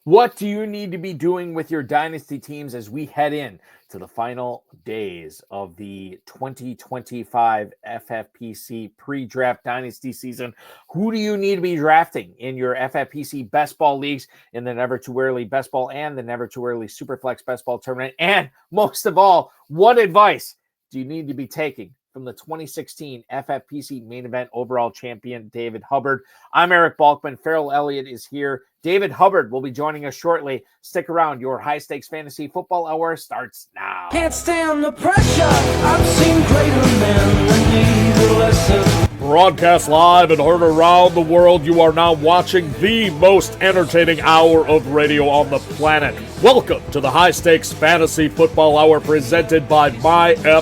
What do you need to be doing with your dynasty teams as we head in to the final days of the 2025 FFPC pre-draft dynasty season? Who do you need to be drafting in your FFPC best ball leagues, in the Never Too Early Best Ball and the Never Too Early Superflex Best Ball Tournament? And most of all, what advice do you need to be taking from the 2016 FFPC Main Event overall champion, David Hubbard? I'm Eric Balkman. Ferrell Elliott is here. David Hubbard will be joining us shortly. Stick around. Your high-stakes fantasy football hour starts now. Can't stand the pressure. I've seen greater men than need a lesson. Broadcast live and heard around the world, you are now watching the most entertaining hour of radio on the planet. Welcome to the High Stakes Fantasy Football Hour presented by myffpc.com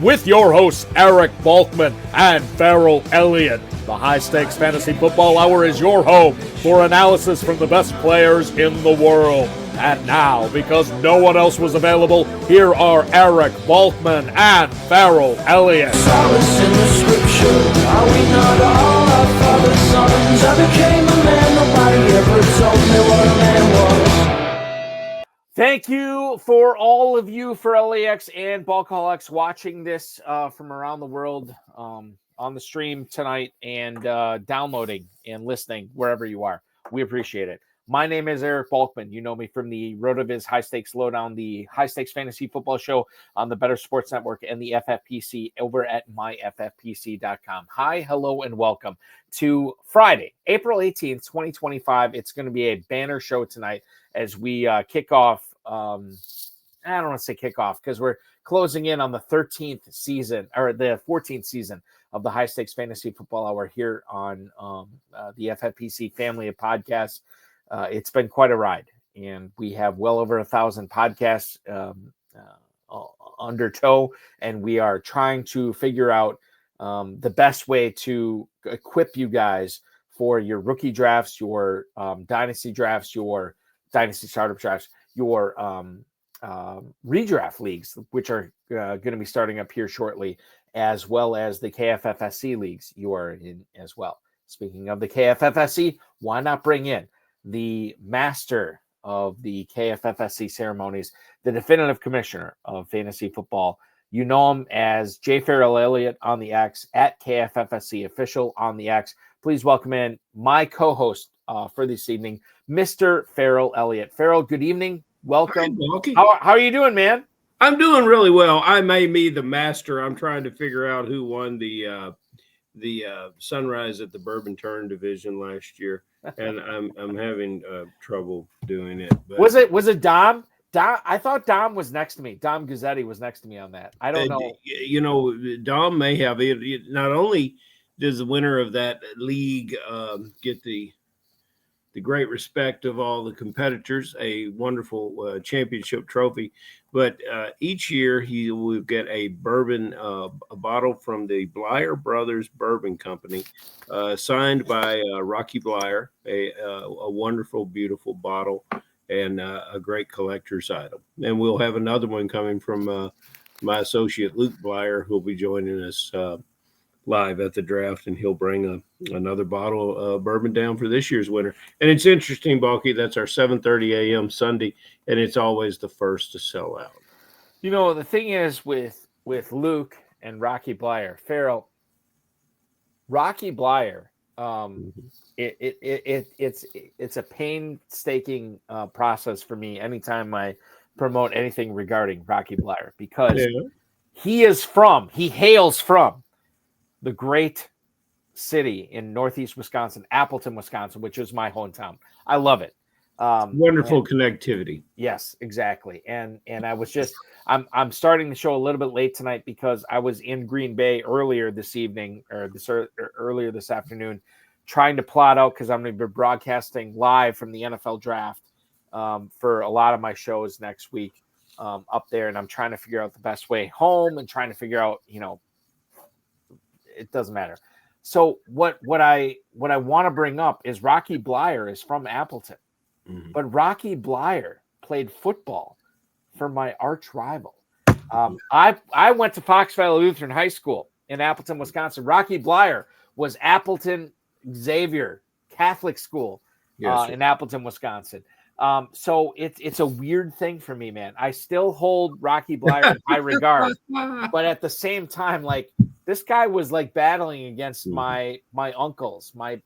with your hosts Eric Balkman and Ferrell Elliott. The High Stakes Fantasy Football Hour is your home for analysis from the best players in the world. And now, because no one else was available, here are Eric Balkman and Ferrell Elliott. Solace in the scripture. Are we not all our father's sons? I became a man. Nobody ever told me what a man was. Thank you for all of you Ferrelliacs and Balkaholics watching this from around the world on the stream tonight and downloading and listening wherever you are. We appreciate it. My name is Eric Balkman. You know me from the RotoViz High Stakes Lowdown, the High Stakes Fantasy Football Show on the Better Sports Network, and the FFPC over at myffpc.com. Hi, hello, and welcome to Friday, April 18th, 2025. It's going to be a banner show tonight as we kick off. I don't want to say kick off because we're closing in on the 13th season or the 14th season of the High Stakes Fantasy Football Hour here on the FFPC family of podcasts. It's been quite a ride, and we have well over 1,000 podcasts under tow, and we are trying to figure out the best way to equip you guys for your rookie drafts, your dynasty drafts, your dynasty startup drafts, your redraft leagues, which are going to be starting up here shortly, as well as the KFFSC leagues you are in as well. Speaking of the KFFSC, why not bring in the master of the KFFSC ceremonies, the definitive commissioner of fantasy football? You know him as jferrellelliott Elliott on the X, at KFFSC official on the X. Please welcome in my co-host for this evening, Mr. Ferrell Elliott. Ferrell, good evening. Welcome. How are you doing, man? I'm doing really well. I may be the master. I'm trying to figure out who won the Sunrise at the Bourbon Turn division last year, and I'm having trouble doing it. But was it Dom? I thought Dom was next to me. Dom Guzzetti was next to me on that. I don't know. Dom may have it. Not only does the winner of that league get the great respect of all the competitors, a wonderful championship trophy, but each year he will get a bourbon, a bottle from the Blyer Brothers Bourbon Company, signed by Rocky Blyer, a wonderful, beautiful bottle, and a great collector's item. And we'll have another one coming from my associate Luke Blyer, who'll be joining us live at the draft, and he'll bring another bottle of bourbon down for this year's winner. And it's interesting, Balky, that's our 7:30 a.m. Sunday, and it's always the first to sell out. You know, the thing is with Luke and Rocky Blyer, Ferrell, Rocky Blyer, it's a painstaking process for me anytime I promote anything regarding Rocky Blyer, because he hails from the great city in Northeast Wisconsin, Appleton, Wisconsin, which is my hometown. I love it. Wonderful connectivity. Yes, exactly. And I was I'm starting the show a little bit late tonight because I was in Green Bay earlier this evening earlier this afternoon, trying to plot out, because I'm going to be broadcasting live from the NFL draft for a lot of my shows next week up there. And I'm trying to figure out the best way home and trying to figure out, it doesn't matter. So what I want to bring up is Rocky Blyer is from Appleton, but Rocky Blyer played football for my arch rival. I went to Fox Valley Lutheran High School in Appleton, Wisconsin. Rocky Blyer was Appleton Xavier Catholic School Yes, in Appleton, Wisconsin. So it's a weird thing for me, man. I still hold Rocky Bleier in high regard, but at the same time, like this guy was like battling against my uncles, my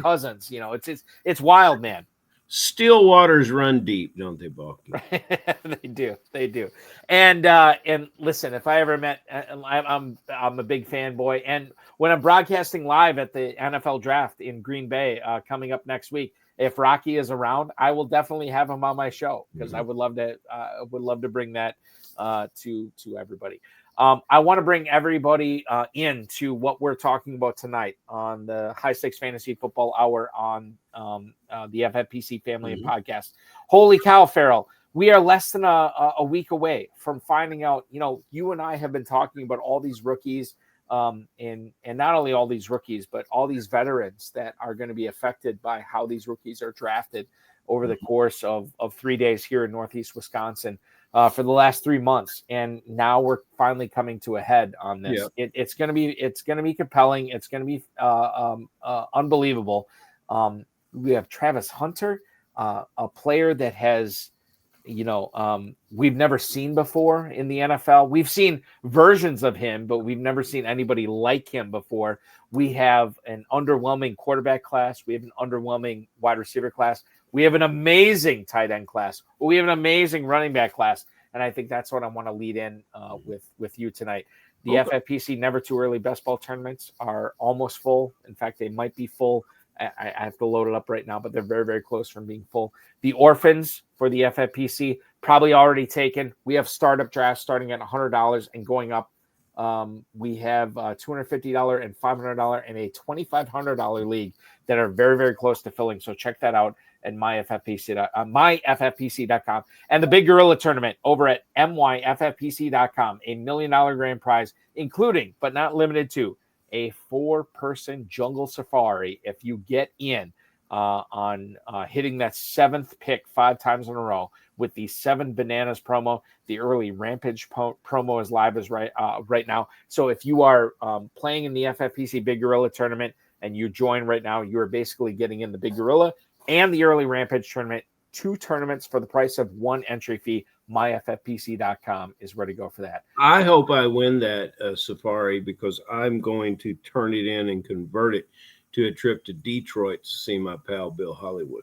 cousins. You know, it's wild, man. Still waters run deep, don't they, Balky? They do. And listen, if I ever met, I'm a big fanboy. And when I'm broadcasting live at the NFL Draft in Green Bay coming up next week, if Rocky is around, I will definitely have him on my show because I would love to bring that to everybody. I want to bring everybody into what we're talking about tonight on the High Stakes Fantasy Football Hour on the FFPC Family and Podcast. Holy cow, Ferrell. We are less than a week away from finding out, you know, you and I have been talking about all these rookies and not only all these rookies, but all these veterans that are going to be affected by how these rookies are drafted over the course of 3 days here in Northeast Wisconsin. For the last 3 months, and now we're finally coming to a head on this. Yeah. It's going to be compelling. It's going to be unbelievable. We have Travis Hunter, a player that has, you know, we've never seen before in the NFL. We've seen versions of him, but we've never seen anybody like him before. We have an underwhelming quarterback class. We have an underwhelming wide receiver class. We have an amazing tight end class. We have an amazing running back class. And I think that's what I want to lead in with you tonight. The FFPC Never Too Early Best Ball tournaments are almost full. In fact, they might be full. I have to load it up right now, but they're very, very close from being full. The orphans for the FFPC probably already taken. We have startup drafts starting at $100 and going up. We have $250 and $500 and a $2,500 league that are very, very close to filling. So check that out at myffpc.com. And the Big Gorilla Tournament over at myffpc.com, $1 million grand prize, including but not limited to a 4-person jungle safari if you get in on hitting that 7th pick 5 times in a row with the 7 Bananas promo. The early Rampage promo is live right now. So if you are playing in the FFPC Big Gorilla Tournament and you join right now, you are basically getting in the Big Gorilla and the early Rampage tournament, 2 tournaments for the price of 1 entry fee. myffpc.com is where to go for that. I hope I win that safari because I'm going to turn it in and convert it to a trip to Detroit to see my pal Bill Hollywood.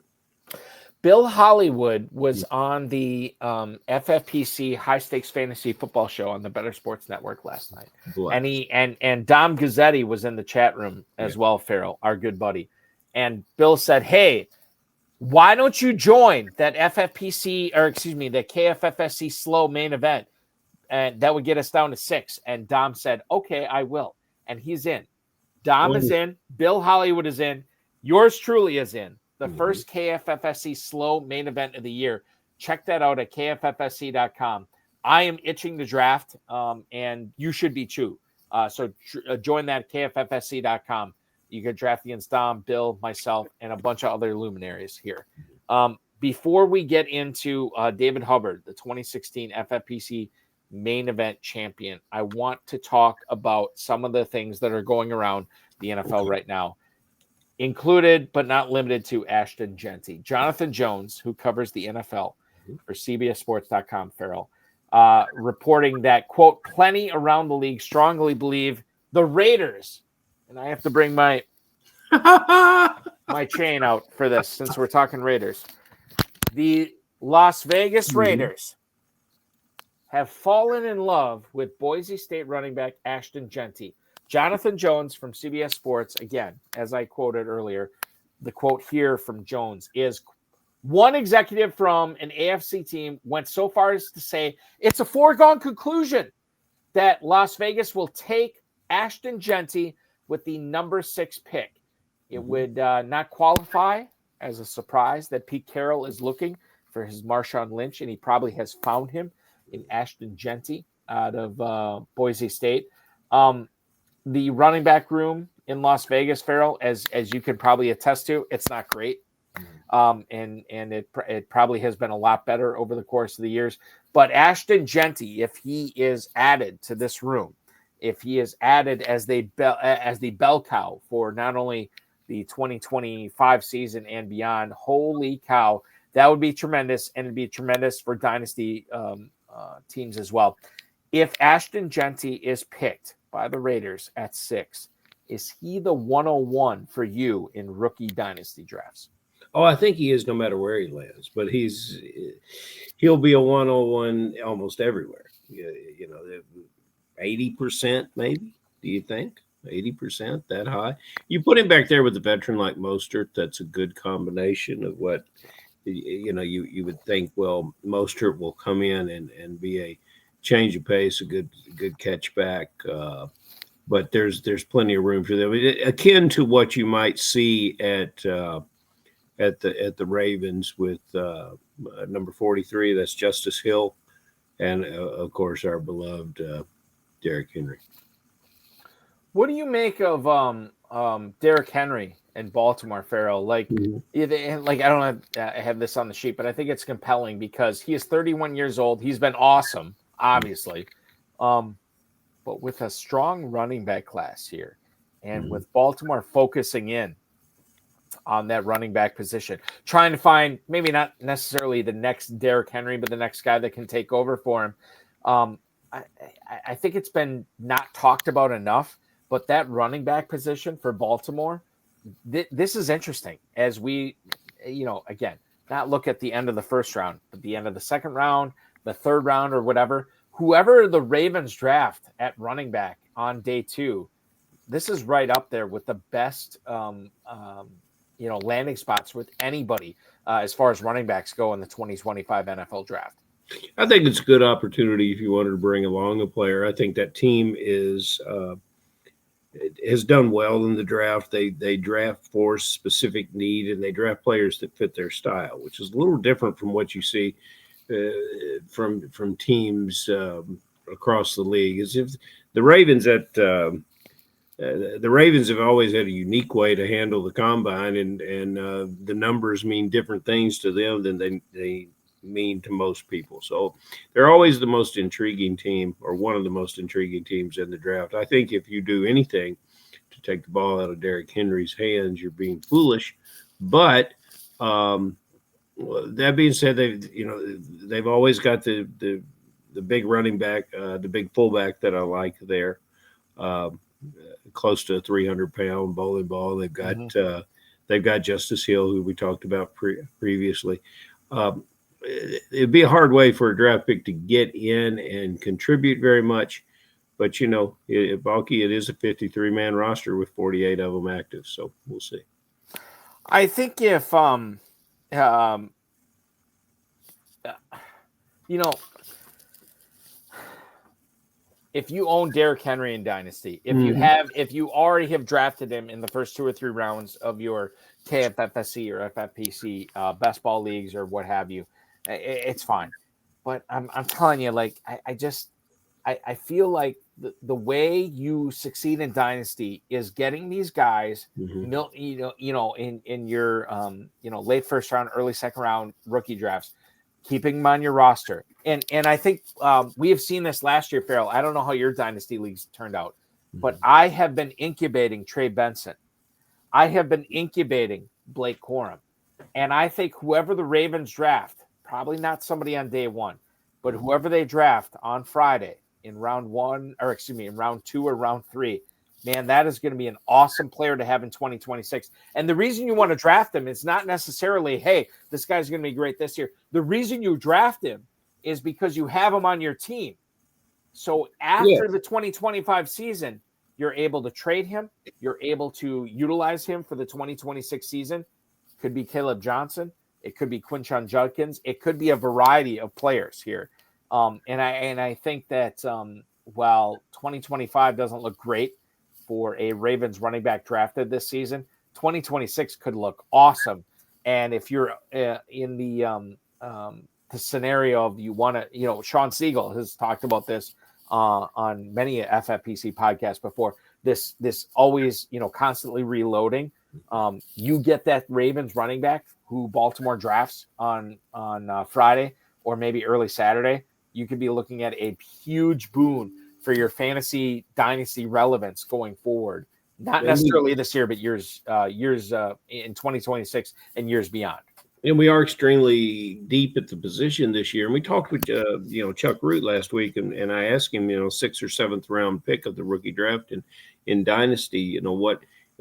Bill Hollywood was on the FFPC High Stakes Fantasy Football Show on the Better Sports Network last night. And Dom Gazzetti was in the chat room as well, Ferrell, our good buddy. And Bill said, hey, why don't you join that the KFFSC slow main event? And that would get us down to 6. And Dom said, okay, I will. And he's in. Dom is in. Bill Hollywood is in. Yours truly is in. The first KFFSC slow main event of the year. Check that out at kffsc.com. I am itching to draft, and you should be too. So join that kffsc.com. You can draft against Dom, Bill, myself, and a bunch of other luminaries here. Before we get into David Hubbard, the 2016 FFPC main event champion, I want to talk about some of the things that are going around the NFL right now, included but not limited to Ashton Genty. Jonathan Jones, who covers the NFL for CBSSports.com, Ferrell, reporting that, quote, plenty around the league strongly believe the Raiders, and I have to bring my chain out for this since we're talking Raiders. The Las Vegas Raiders have fallen in love with Boise State running back Ashton Genty. Jonathan Jones from CBS Sports, again, as I quoted earlier, the quote here from Jones is, one executive from an AFC team went so far as to say it's a foregone conclusion that Las Vegas will take Ashton Genty with the number 6 pick. It would not qualify as a surprise that Pete Carroll is looking for his Marshawn Lynch, and he probably has found him in Ashton Genty out of Boise State. The running back room in Las Vegas, Ferrell, as you can probably attest to, it's not great. And it probably has been a lot better over the course of the years. But Ashton Genty, if he is added to this room, if he is added as the bell cow for not only the 2025 season and beyond. Holy cow, that would be tremendous, and it'd be tremendous for dynasty teams as well. If Ashton Genty is picked by the Raiders at 6, is he the 101 for you in rookie dynasty drafts? Oh, I think he is no matter where he lands, but he'll be a 101 almost everywhere. 80% maybe, do you think? 80%, that high? You put him back there with a veteran like Mostert, that's a good combination of what, you would think, well, Mostert will come in and be a change of pace, a good catch back. But there's plenty of room for them. Akin to what you might see at the Ravens with number 43, that's Justice Hill, and of course our beloved Derrick Henry. What do you make of Derrick Henry in Baltimore, Ferrell? Like, I don't have this on the sheet, but I think it's compelling because he is 31 years old. He's been awesome, obviously, but with a strong running back class here, and with Baltimore focusing in on that running back position, trying to find maybe not necessarily the next Derrick Henry, but the next guy that can take over for him. I think it's been not talked about enough, but that running back position for Baltimore, this is interesting as we, again, not look at the end of the first round, but the end of the second round, the third round, or whatever. Whoever the Ravens draft at running back on day 2, this is right up there with the best, landing spots with anybody as far as running backs go in the 2025 NFL draft. I think it's a good opportunity if you wanted to bring along a player. I think that team has done well in the draft. They draft for specific need, and they draft players that fit their style, which is a little different from what you see from teams across the league. As if the Ravens the Ravens have always had a unique way to handle the combine, and the numbers mean different things to them than they mean to most people. So they're always the most intriguing team, or one of the most intriguing teams in the draft. I think if you do anything to take the ball out of Derrick Henry's hands, you're being foolish. But that being said, they've always got the big running back, the big fullback that I like there, close to a 300-pound bowling ball. They've got Justice Hill, who we talked about previously. It'd be a hard way for a draft pick to get in and contribute very much, but Balky, it is a 53-man roster with 48 of them active, so we'll see. I think if if you own Derrick Henry in Dynasty, if you already have drafted him in the first 2 or 3 rounds of your KFFSC or FFPC best ball leagues or what have you, it's fine. But I'm telling you, like, I feel like the way you succeed in Dynasty is getting these guys, in your late first round, early second round rookie drafts, keeping them on your roster. And I think we have seen this last year, Ferrell. I don't know how your Dynasty leagues turned out, but I have been incubating Trey Benson. I have been incubating Blake Corum. And I think whoever the Ravens draft, probably not somebody on day 1, but whoever they draft on Friday in round 1, or excuse me, in round 2 or round 3, man, that is going to be an awesome player to have in 2026. And the reason you want to draft him is not necessarily, hey, this guy's going to be great this year. The reason you draft him is because you have him on your team. So after the 2025 season, you're able to trade him. You're able to utilize him for the 2026 season. Could be Caleb Johnson. It could be Quinshon Judkins. It could be a variety of players here. And I think that while 2025 doesn't look great for a Ravens running back drafted this season, 2026 could look awesome. And if you're in the scenario of you want to, Sean Siegel has talked about this on many FFPC podcasts before. This always, constantly reloading. You get that Ravens running back who Baltimore drafts on Friday or maybe early Saturday. You could be looking at a huge boon for your fantasy dynasty relevance going forward Not necessarily this year, but years in 2026 and years beyond. And we are extremely deep at the position this year. And we talked with Chuck Root last week, and I asked him, 6th or 7th round pick of the rookie draft in Dynasty,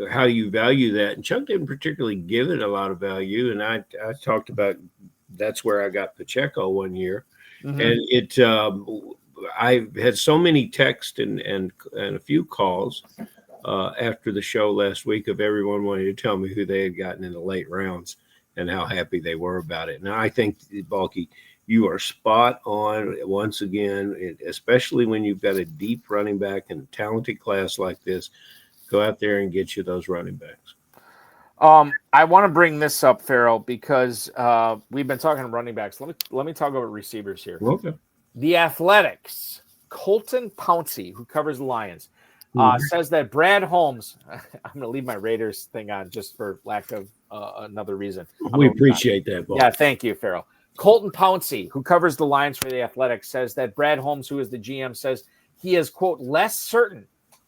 how do you value that? And Chuck didn't particularly give it a lot of value. And I talked about that's where I got Pacheco one year, and I had so many texts and a few calls after the show last week of everyone wanting to tell me who they had gotten in the late rounds and how happy they were about it. And I think, Balky, you are spot on once again, especially when you've got a deep running back and a talented class like this. Go out there and get you those running backs. I want to bring this up, Ferrell, because we've been talking running backs. Let me talk about receivers here. Okay. The Athletics, Colton Pouncey, who covers the Lions, says that Brad Holmes. I'm going to leave my Raiders thing on just for lack of another reason. We appreciate that, Balky. Yeah, thank you, Ferrell. Colton Pouncey, who covers the Lions for the Athletics, says that Brad Holmes, who is the GM, says he is, quote, less certain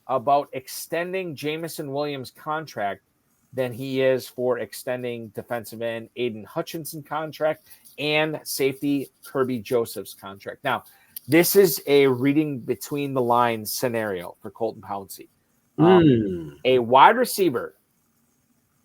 about extending Jameson Williams' contract than he is for extending defensive end Aiden Hutchinson contract and safety Kirby Joseph's contract. Now, this is a reading between the lines scenario for Colton Pouncey. A wide receiver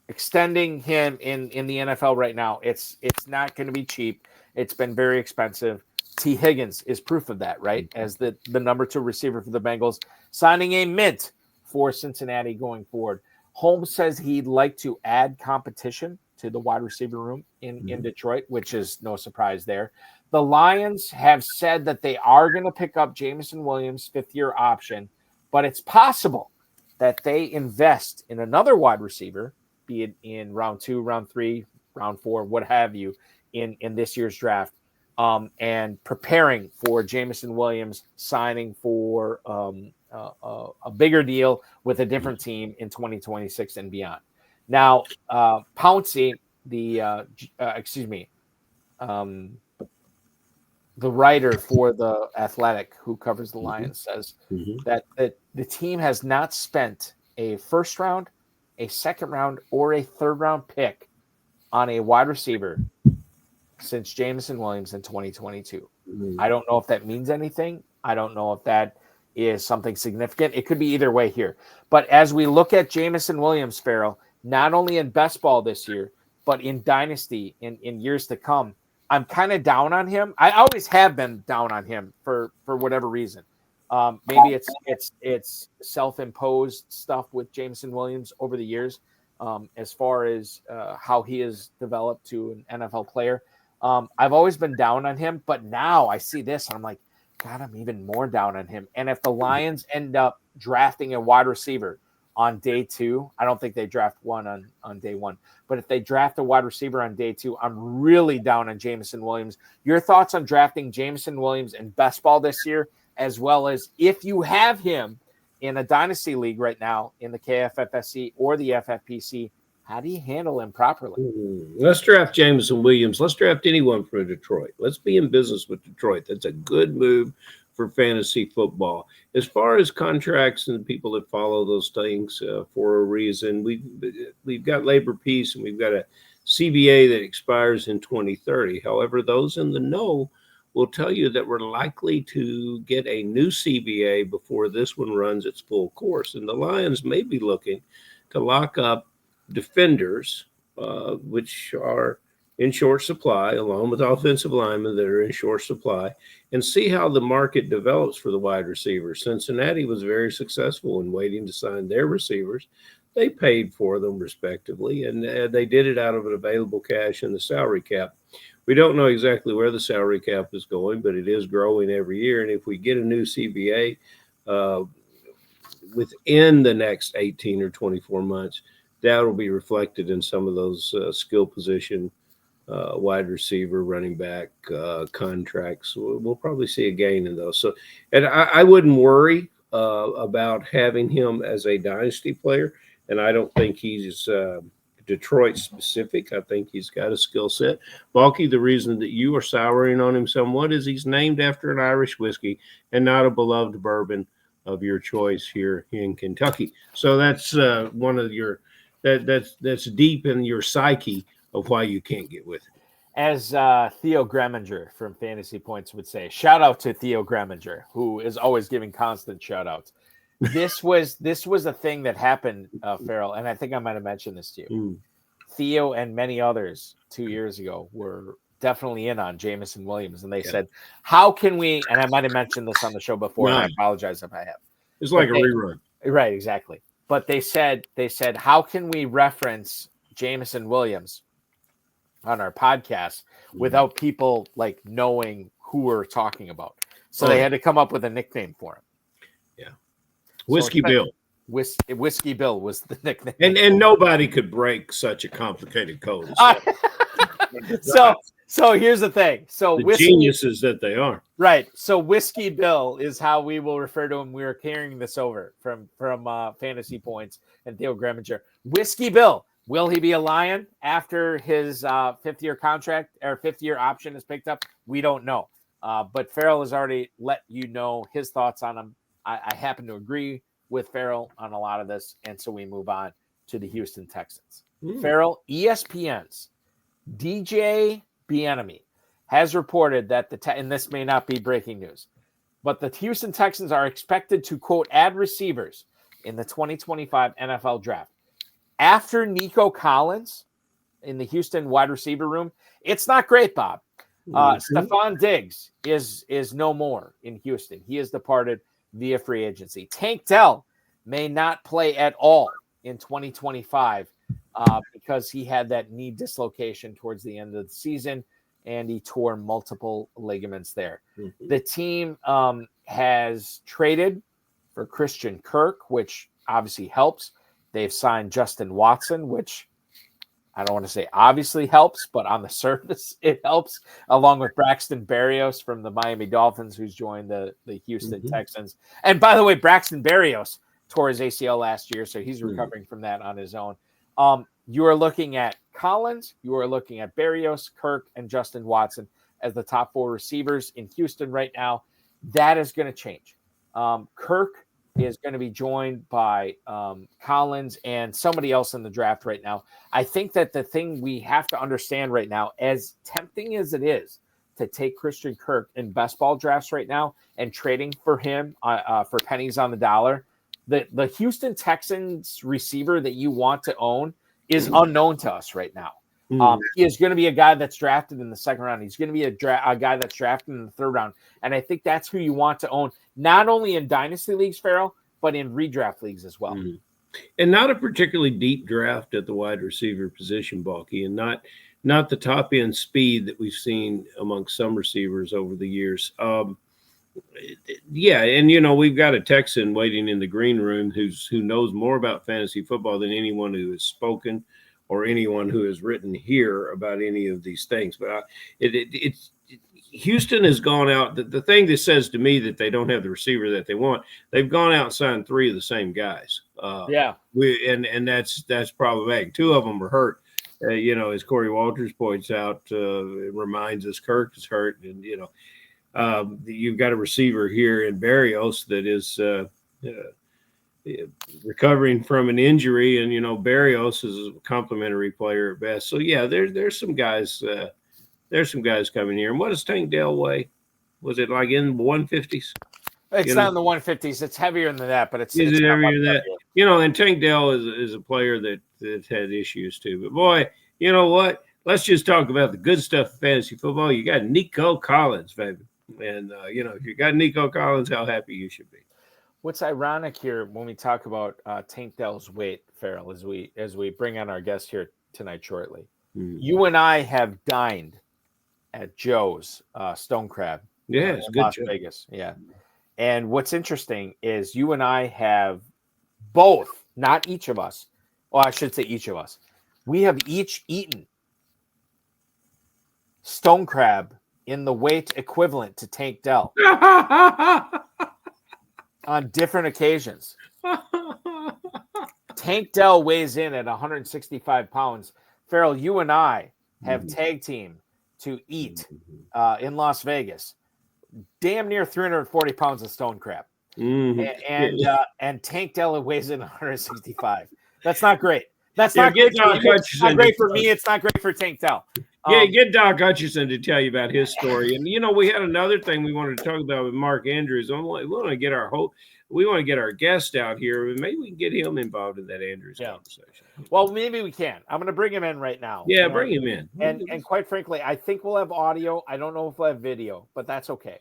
extending him in the NFL right now, it's not going to be cheap. It's been very expensive. T. Higgins is proof of that, right? As the number 2 receiver for the Bengals, signing a mint for Cincinnati going forward. Holmes says he'd like to add competition to the wide receiver room in Detroit, which is no surprise there. The Lions have said that they are going to pick up Jameson Williams' 5th-year option, but it's possible that they invest in another wide receiver, be it in round 2, round 3, round 4, what have you, in this year's draft. And preparing for Jameson Williams signing for a bigger deal with a different team in 2026 and beyond. Now, Pouncey, the writer for the Athletic who covers the Lions, says that the team has not spent a 1st round, a 2nd round, or a 3rd round pick on a wide receiver since Jameson Williams in 2022. I don't know if that means anything. I don't know if that is something significant. It could be either way here. But as we look at Jameson Williams, Ferrell, not only in best ball this year, but in Dynasty in years to come, I'm kind of down on him. I always have been down on him for whatever reason. Maybe it's self-imposed stuff with Jameson Williams over the years, as far as how he has developed to an NFL player. I've always been down on him, but now I see this and I'm like, God, I'm even more down on him. And if the Lions end up drafting a wide receiver on day 2, I don't think they draft one on day 1, but if they draft a wide receiver on day 2, I'm really down on Jameson Williams. Your thoughts on drafting Jameson Williams in best ball this year, as well as if you have him in a dynasty league right now in the KFFSC or the FFPC, how do you handle him properly? Let's draft Jameson Williams. Let's draft anyone from Detroit. Let's be in business with Detroit. That's a good move for fantasy football. As far as contracts and people that follow those things for a reason, we've got labor peace and we've got a CBA that expires in 2030. However, those in the know will tell you that we're likely to get a new CBA before this one runs its full course. And the Lions may be looking to lock up defenders, which are in short supply, along with offensive linemen that are in short supply, and see how the market develops for the wide receivers. Cincinnati was very successful in waiting to sign their receivers. They paid for them respectively, and they did it out of an available cash and the salary cap. We don't know exactly where the salary cap is going, but it is growing every year. And if we get a new CBA within the next 18 or 24 months, that will be reflected in some of those skill position wide receiver, running back contracts. We'll probably see a gain in those. So, and I wouldn't worry about having him as a dynasty player. And I don't think he's Detroit specific. I think he's got a skill set. Balky, the reason that you are souring on him somewhat is he's named after an Irish whiskey and not a beloved bourbon of your choice here in Kentucky. So that's one of your that's deep in your psyche of why you can't get with it. As Theo Greminger from Fantasy Points would say, shout out to Theo Greminger, who is always giving constant shout outs. This was a thing that happened, Ferrell, and I think I might have mentioned this to you. Theo and many others 2 years ago were definitely in on Jameson Williams, and they said, how can we, and I might have mentioned this on the show before, and I apologize if I have. It's like a rerun. Right, exactly. But they said, how can we reference Jameson Williams on our podcast without people like knowing who we're talking about? So they had to come up with a nickname for him. Yeah. Whiskey Bill. Whiskey Bill was the nickname. And nobody could break such a complicated code. So here's the thing. So geniuses that they are. Right. So Whiskey Bill is how we will refer to him. We are carrying this over from Fantasy Points and Theo Greminger. Whiskey Bill. Will he be a Lion after his fifth-year contract or fifth-year option is picked up? We don't know. But Ferrell has already let you know his thoughts on him. I happen to agree with Ferrell on a lot of this, and so we move on to the Houston Texans. Ferrell, ESPN's DJ Bieniemy has reported that and this may not be breaking news, but the Houston Texans are expected to, quote, add receivers in the 2025 NFL Draft. After Nico Collins in the Houston wide receiver room, it's not great, Bob. Stephon Diggs is no more in Houston. He has departed via free agency. Tank Dell may not play at all in 2025 because he had that knee dislocation towards the end of the season, and he tore multiple ligaments there. The team has traded for Christian Kirk, which obviously helps. They've signed Justin Watson, which I don't want to say obviously helps, but on the surface it helps, along with Braxton Berrios from the Miami Dolphins, who's joined the Houston Texans. And by the way, Braxton Berrios tore his ACL last year, so he's recovering from that on his own. You are looking at Collins, you are looking at Berrios, Kirk, and Justin Watson as the top four receivers in Houston right now. That is going to change. Kirk is going to be joined by Collins and somebody else in the draft right now. I think that the thing we have to understand right now, as tempting as it is to take Christian Kirk in best ball drafts right now and trading for him for pennies on the dollar, the Houston Texans receiver that you want to own is unknown to us right now. He is going to be a guy that's drafted in the second round. He's going to be a guy that's drafted in the third round. And I think that's who you want to own, not only in dynasty leagues, Ferrell, but in redraft leagues as well. And not a particularly deep draft at the wide receiver position, Balky, and not the top end speed that we've seen amongst some receivers over the years. Yeah, and we've got a Texan waiting in the green room who knows more about fantasy football than anyone who has spoken or anyone who has written here about any of these things. But it's Houston has gone out. The thing that says to me that they don't have the receiver that they want, they've gone out and signed three of the same guys. And that's problematic. Two of them are hurt. As Corey Walters points out, it reminds us Kirk is hurt, and you've got a receiver here in Berrios that is recovering from an injury, and Berrios is a complimentary player at best. So yeah, there's some guys. There's some guys coming here. And what does Tank Dell weigh? Was it like in the 150s? It's not in the 150s. It's heavier than that, but it's heavier than that. And Tank Dell is a player that's had issues too. But boy, you know what? Let's just talk about the good stuff of fantasy football. You got Nico Collins, baby. And if you got Nico Collins, how happy you should be. What's ironic here when we talk about Tank Dell's weight, Ferrell, as we bring on our guest here tonight shortly. You and I have dined at Joe's Stone Crab. Yeah, it's good. Las Vegas. Yeah. And what's interesting is you and I have both, not each of us. Well, I should say each of us. We have each eaten Stone Crab in the weight equivalent to Tank Dell on different occasions. Tank Dell weighs in at 165 pounds. Ferrell, you and I have tag teamed to eat in Las Vegas damn near 340 pounds of stone crab. and Tank Dell weighs in 165. That's not great. That's Yeah, not get great. Doc It's not Hutchison great to- for me. It's not great for Tank Dell. Yeah, get Doc Hutchison to tell you about his story. And we had another thing we wanted to talk about with Mark Andrews. We want to get our guest out here. Maybe we can get him involved in that Andrews conversation. Well, maybe we can. I'm going to bring him in right now. Yeah, bring him in. And quite frankly, I think we'll have audio. I don't know if we'll have video, but that's okay.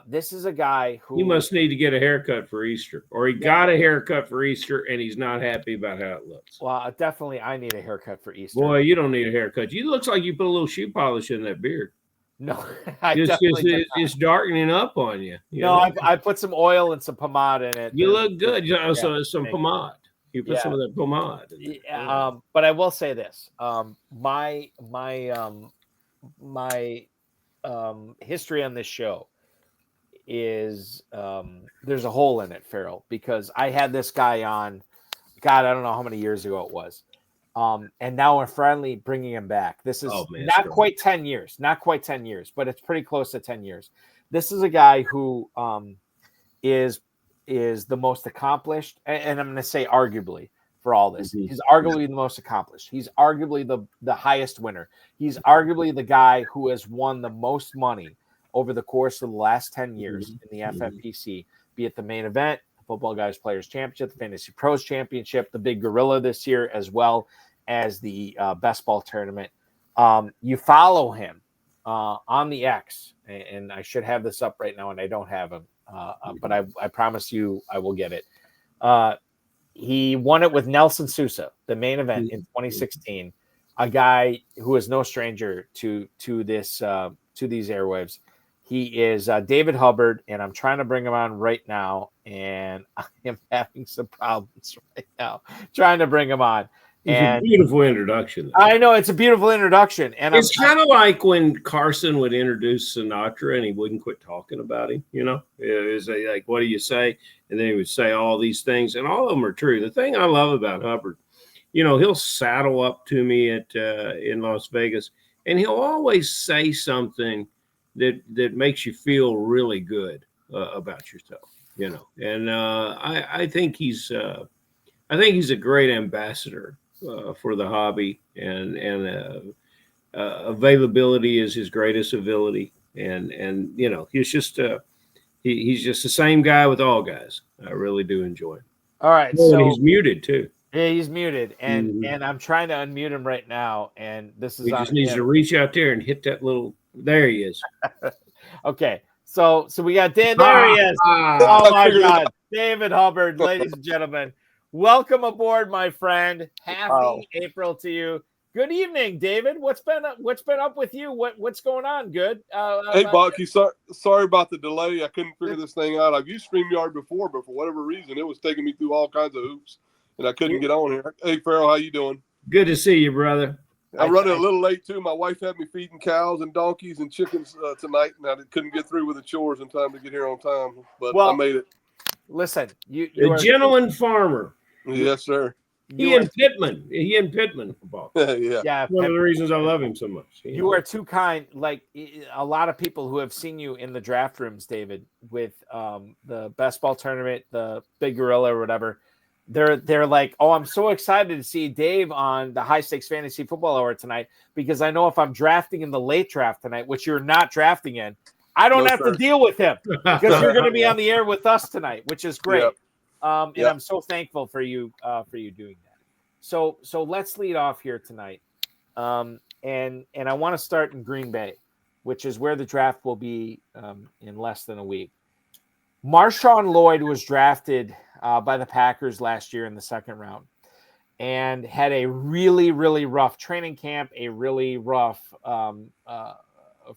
This is a guy who you must need to get a haircut for Easter, or he got a haircut for Easter and he's not happy about how it looks. Well, definitely, I need a haircut for Easter. Boy, you don't need a haircut. You looks like you put a little shoe polish in that beard. No, it's darkening up on you. I put some oil and some pomade in it. You look good. So some pomade. You put some of that pomade. But I will say this: my history on this show is there's a hole in it, Ferrell, because I had this guy on. God, I don't know how many years ago it was. And now we're finally bringing him back. This is not quite 10 years, but it's pretty close to 10 years. This is a guy who is the most accomplished, and I'm going to say arguably for all this. He's arguably the most accomplished. He's arguably the highest winner. He's arguably the guy who has won the most money over the course of the last 10 years in the FFPC, be it the main event, the Football Guys Players Championship, the Fantasy Pros Championship, the Big Gorilla this year, as well as the Best Ball Tournament. You follow him on the X, and I should have this up right now, and I don't have him, but I promise you I will get it. He won it with Nelson Sousa, the main event in 2016, a guy who is no stranger to these airwaves. He is David Hubbard, and I'm trying to bring him on right now, and I am having some problems right now trying to bring him on. It's a beautiful introduction. I know it's a beautiful introduction, and it's kind of like when Carson would introduce Sinatra, and he wouldn't quit talking about him. It was like, "What do you say?" And then he would say all these things, and all of them are true. The thing I love about Hubbard, he'll saddle up to me in Las Vegas, and he'll always say something that makes you feel really good about yourself. And I think he's a great ambassador for the hobby, and availability is his greatest ability. And he's just he's just the same guy with all guys. I really do enjoy him. All right, so he's muted too. Yeah, he's muted, and I'm trying to unmute him right now. And this is he just needs to reach out there and hit that little. There he is. Okay, so we got Dan. There he is. Oh my God, David Hubbard, ladies and gentlemen. Welcome aboard, my friend. Happy April to you. Good evening, David. What's been up with you? What's going on? Good. Hey, Bucky. Sorry about the delay. I couldn't figure this thing out. I've used StreamYard before, but for whatever reason, it was taking me through all kinds of hoops, and I couldn't get on here. Hey, Ferrell, how you doing? Good to see you, brother. I'm running a little late too. My wife had me feeding cows and donkeys and chickens tonight, and I couldn't get through with the chores in time to get here on time. But I made it. Listen, you a gentleman farmer. Yes, sir. He and Pittman. Yeah. One of the reasons I love him so much. You are too kind. Like a lot of people who have seen you in the draft rooms, David, with the Best Ball Tournament, the Big Gorilla or whatever. They're like, oh, I'm so excited to see Dave on the High Stakes Fantasy Football Hour tonight, because I know if I'm drafting in the late draft tonight, which you're not drafting in, I don't have to deal with him because you're going to be on the air with us tonight, which is great. Yep. And I'm so thankful for you doing that. So let's lead off here tonight. And I want to start in Green Bay, which is where the draft will be in less than a week. Marshawn Lloyd was drafted by the Packers last year in the second round and had a really, really rough training camp, a really rough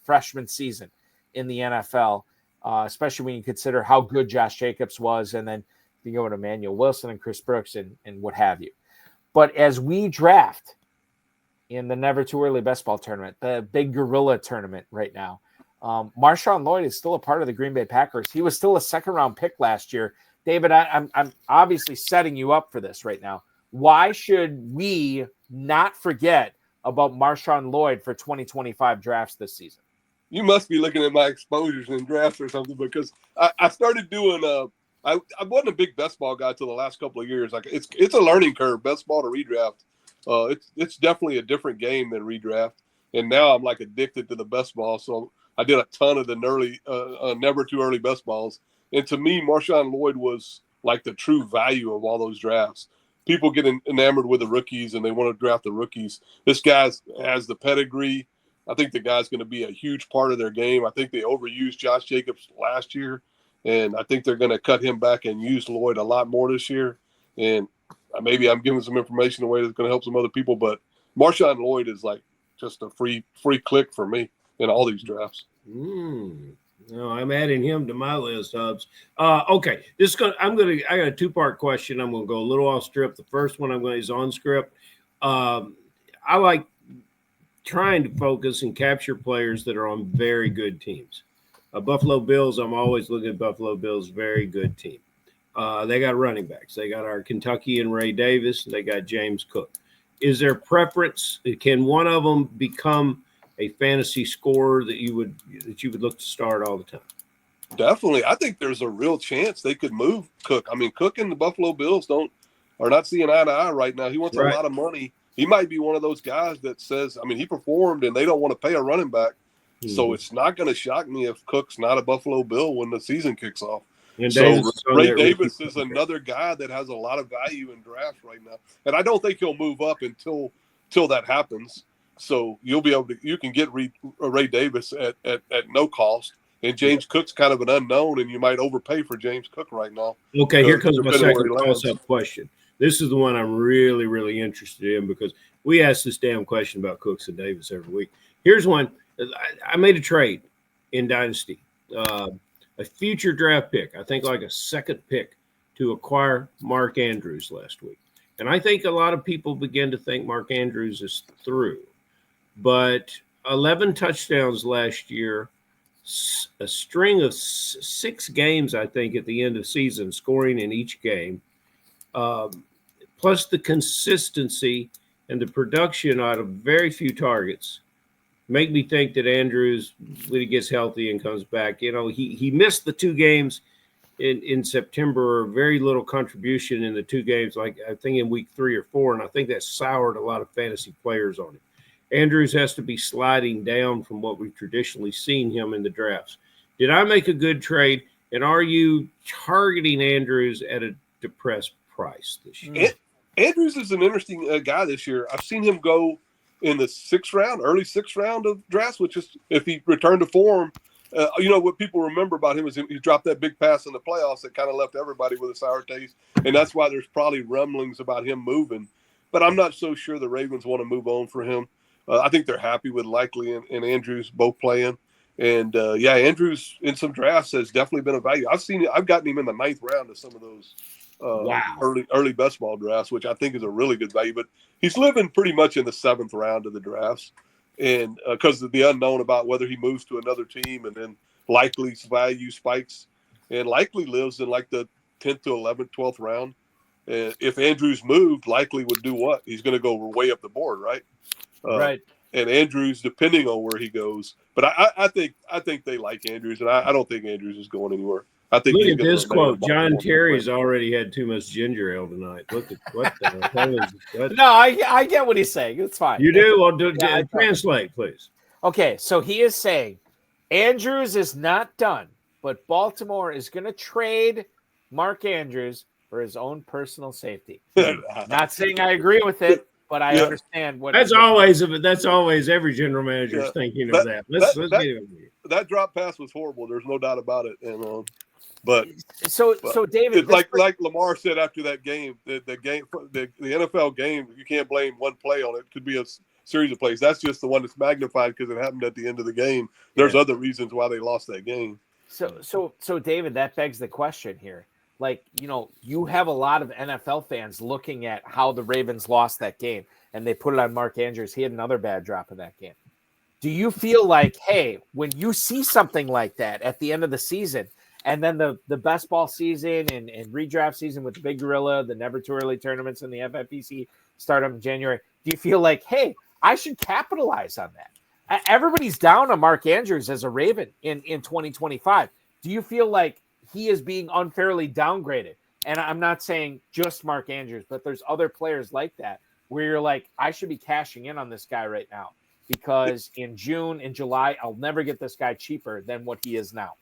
freshman season in the NFL, especially when you consider how good Josh Jacobs was, and then you go to Emmanuel Wilson and Chris Brooks and what have you. But as we draft in the Never Too Early Best Ball Tournament, the Big Gorilla Tournament right now, Marshawn Lloyd is still a part of the Green Bay Packers. He was still a second-round pick last year. David, I'm obviously setting you up for this right now. Why should we not forget about Marshawn Lloyd for 2025 drafts this season? You must be looking at my exposures in drafts or something, because I started doing I wasn't a big best ball guy till the last couple of years. Like it's a learning curve, best ball to redraft. It's definitely a different game than redraft. And now I'm like addicted to the best ball. So I did a ton of the never too early best balls. And to me, Marshawn Lloyd was like the true value of all those drafts. People get enamored with the rookies and they want to draft the rookies. This guy has the pedigree. I think the guy's going to be a huge part of their game. I think they overused Josh Jacobs last year, and I think they're going to cut him back and use Lloyd a lot more this year. And maybe I'm giving some information away that's going to help some other people, but Marshawn Lloyd is like just a free click for me in all these drafts. No, I'm adding him to my list, Hubs. Okay, I got a two-part question. I'm going to go a little off script. The first one is on script. I like trying to focus and capture players that are on very good teams. Buffalo Bills, I'm always looking at Buffalo Bills, very good team. They got running backs. They got our Kentuckian Ray Davis. They got James Cook. Is there preference? Can one of them become a fantasy scorer that you would look to start all the time? Definitely. I think there's a real chance they could move Cook. I mean, Cook and the Buffalo Bills are not seeing eye to eye right now. He wants a lot of money. He might be one of those guys that says, I mean, he performed and they don't want to pay a running back. Mm-hmm. So it's not going to shock me if Cook's not a Buffalo Bill when the season kicks off. And so Ray Davis is another guy that has a lot of value in drafts right now. And I don't think he'll move up until that happens. So you can get Ray Davis at no cost. And James Cook's kind of an unknown, and you might overpay for James Cook right now. Okay, here comes my second toss-up question. This is the one I'm really, really interested in because we ask this damn question about Cooks and Davis every week. Here's one. I made a trade in Dynasty, a future draft pick, I think like a second pick, to acquire Mark Andrews last week. And I think a lot of people begin to think Mark Andrews is through. But 11 touchdowns last year, a string of 6 games, I think, at the end of season, scoring in each game, plus the consistency and the production out of very few targets, make me think that Andrews, when he gets healthy and comes back, he missed the 2 games in September, very little contribution in the 2 games, like I think in week 3 or 4, and I think that soured a lot of fantasy players on him. Andrews has to be sliding down from what we've traditionally seen him in the drafts. Did I make a good trade? And are you targeting Andrews at a depressed price this year? Andrews is an interesting guy this year. I've seen him go in the early 6th round of drafts, which is if he returned to form. What people remember about him is he dropped that big pass in the playoffs that kind of left everybody with a sour taste. And that's why there's probably rumblings about him moving. But I'm not so sure the Ravens want to move on for him. I think they're happy with Likely and Andrews both playing. And, Andrews in some drafts has definitely been a value. I've gotten him in the 9th round of some of those early best ball drafts, which I think is a really good value. But he's living pretty much in the 7th round of the drafts. And because of the unknown about whether he moves to another team, and then Likely's value spikes. And Likely lives in like the 10th to 11th, 12th round. If Andrews moved, Likely would do what? He's going to go way up the board, right? Right. And Andrews, depending on where he goes, but I think they like Andrews, and I don't think Andrews is going anywhere. I think look at this quote. John Terry's already had too much ginger ale tonight. Look at what the hell is that? No, I get what he's saying. It's fine. You do? Well, translate, please. Okay, so he is saying Andrews is not done, but Baltimore is going to trade Mark Andrews for his own personal safety. Not saying I agree with it, but I understand what. That's always every general manager is thinking of that. Let's get it. That drop pass was horrible. There's no doubt about it. And so David, like Lamar said after that game, the NFL game, you can't blame one play on it. It could be a series of plays. That's just the one that's magnified because it happened at the end of the game. There's other reasons why they lost that game. So David, that begs the question here. Like, you have a lot of NFL fans looking at how the Ravens lost that game, and they put it on Mark Andrews. He had another bad drop in that game. Do you feel like, hey, when you see something like that at the end of the season, and then the best ball season and redraft season with the Big Gorilla, the never too early tournaments and the FFPC Start-Up in January, do you feel like, hey, I should capitalize on that? Everybody's down on Mark Andrews as a Raven in 2025. Do you feel like he is being unfairly downgraded. And I'm not saying just Mark Andrews, but there's other players like that where you're like, I should be cashing in on this guy right now because in June and July, I'll never get this guy cheaper than what he is now.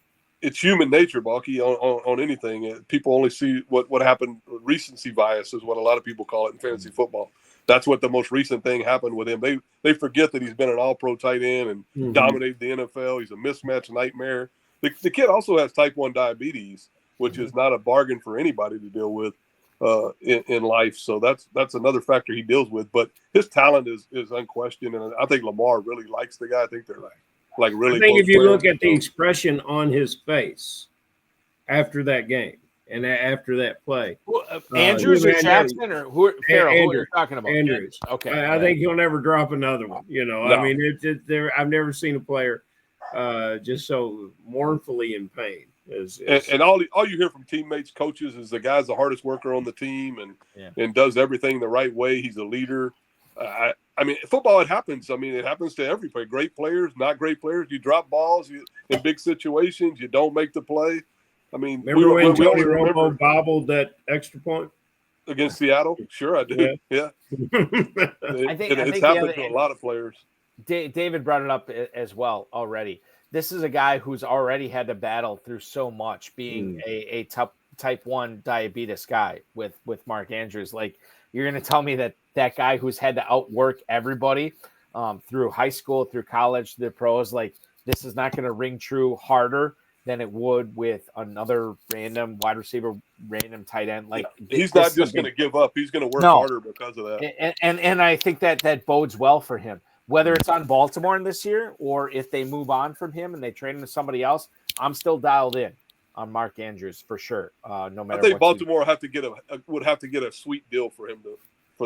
It's human nature, Balky, on anything. People only see what happened. Recency bias is what a lot of people call it in fantasy football. That's what the most recent thing happened with him. They forget that he's been an all-pro tight end and dominated the NFL. He's a mismatch nightmare. The kid also has type 1 diabetes, which is not a bargain for anybody to deal with in life. So that's another factor he deals with. But his talent is unquestioned, and I think Lamar really likes the guy. I think they're like really. I think if you look at the expression on his face after that game and after that play, Andrews or Jackson or Ferrell, who are you talking about? Andrews. Okay, I think he'll never drop another one. No. I mean, I've never seen a player just so mournfully in pain. And all you hear from teammates, coaches, is the guy's the hardest worker on the team and does everything the right way. He's a leader. I mean, football, it happens. I mean, it happens to every player. Great players, not great players. You drop balls in big situations. You don't make the play. I mean, remember when Tony Romo bobbled that extra point against Seattle? Sure, I do. Yeah. I think it's happened to a lot of players. David brought it up as well already. This is a guy who's already had to battle through so much, being a type 1 diabetes guy with Mark Andrews. Like, you're going to tell me that guy who's had to outwork everybody through high school, through college, the pros, like, this is not going to ring true harder than it would with another random wide receiver, random tight end. Like, he's not just going to give up. He's going to work harder because of that. And I think that bodes well for him. Whether it's on Baltimore this year or if they move on from him and they trade him to somebody else, I'm still dialed in on Mark Andrews for sure. No matter. I think Baltimore would have to get a sweet deal for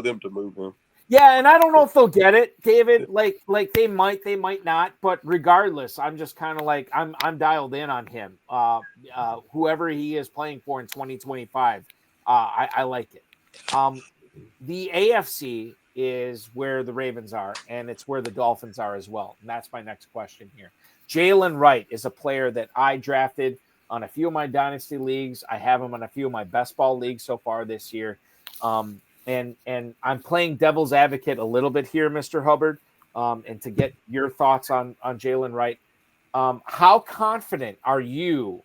them to move him. Yeah, and I don't know if they'll get it, David. Like they might not. But regardless, I'm just kind of like I'm dialed in on him. Whoever he is playing for in 2025, I like it. The AFC is where the Ravens are, and it's where the Dolphins are as well. And that's my next question here. Jalen Wright is a player that I drafted on a few of my dynasty leagues. I have him on a few of my best ball leagues so far this year. And I'm playing devil's advocate a little bit here, Mr. Hubbard, and to get your thoughts on Jalen Wright. How confident are you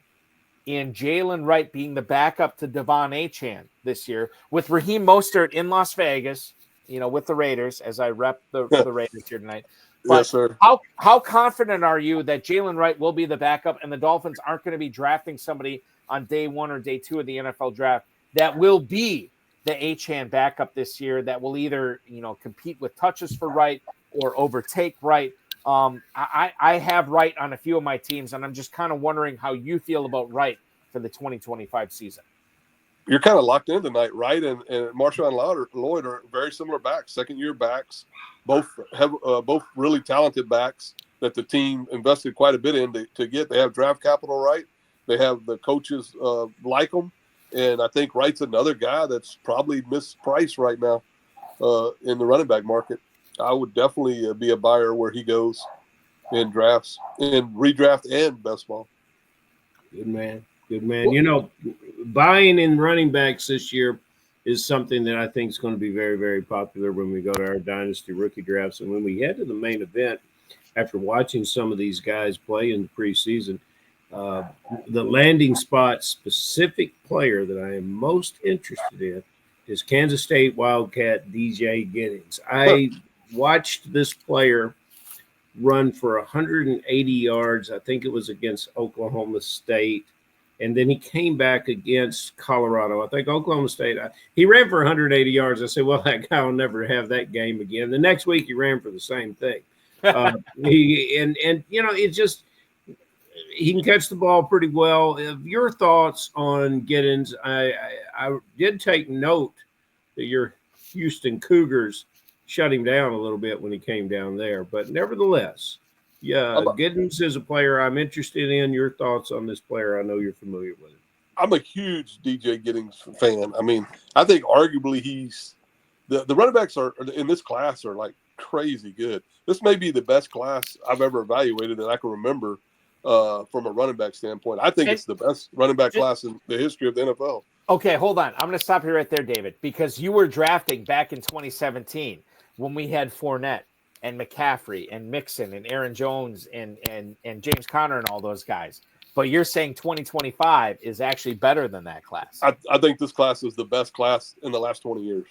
in Jalen Wright being the backup to Devon Achane this year with Raheem Mostert in Las Vegas, with the Raiders, as I rep the Raiders here tonight? But yes, sir. How confident are you that Jalen Wright will be the backup and the Dolphins aren't going to be drafting somebody on day 1 or day 2 of the NFL draft that will be the Achane backup this year, that will either, compete with touches for Wright or overtake Wright? I have Wright on a few of my teams, and I'm just kind of wondering how you feel about Wright for the 2025 season. You're kind of locked in tonight, right? And Marshawn Lloyd are very similar backs, second-year backs, both really talented backs that the team invested quite a bit in to get. They have draft capital, right? They have the coaches like them, and I think Wright's another guy that's probably mispriced right now in the running back market. I would definitely be a buyer where he goes in drafts, in redraft and best ball. Good man. Buying in running backs this year is something that I think is going to be very, very popular when we go to our dynasty rookie drafts. And when we head to the main event, after watching some of these guys play in the preseason, the landing spot specific player that I am most interested in is Kansas State Wildcat DJ Giddings. I watched this player run for 180 yards. I think it was against Oklahoma State. And then he came back against Colorado. I think Oklahoma State, he ran for 180 yards. I said, well, that guy will never have that game again. The next week he ran for the same thing. It's just, he can catch the ball pretty well. Your thoughts on Giddings? I did take note that your Houston Cougars shut him down a little bit when he came down there. But nevertheless, Giddings is a player I'm interested in. Your thoughts on this player? I know you're familiar with him. I'm a huge DJ Giddings fan. I mean, I think arguably he's the running backs are in this class are like crazy good. This may be the best class I've ever evaluated that I can remember from a running back standpoint. I think it's the best running back class in the history of the NFL. Okay, hold on. I'm going to stop you right there, David, because you were drafting back in 2017 when we had Fournette and McCaffrey and Mixon and Aaron Jones and James Conner and all those guys. But you're saying 2025 is actually better than that class. I think this class is the best class in the last 20 years.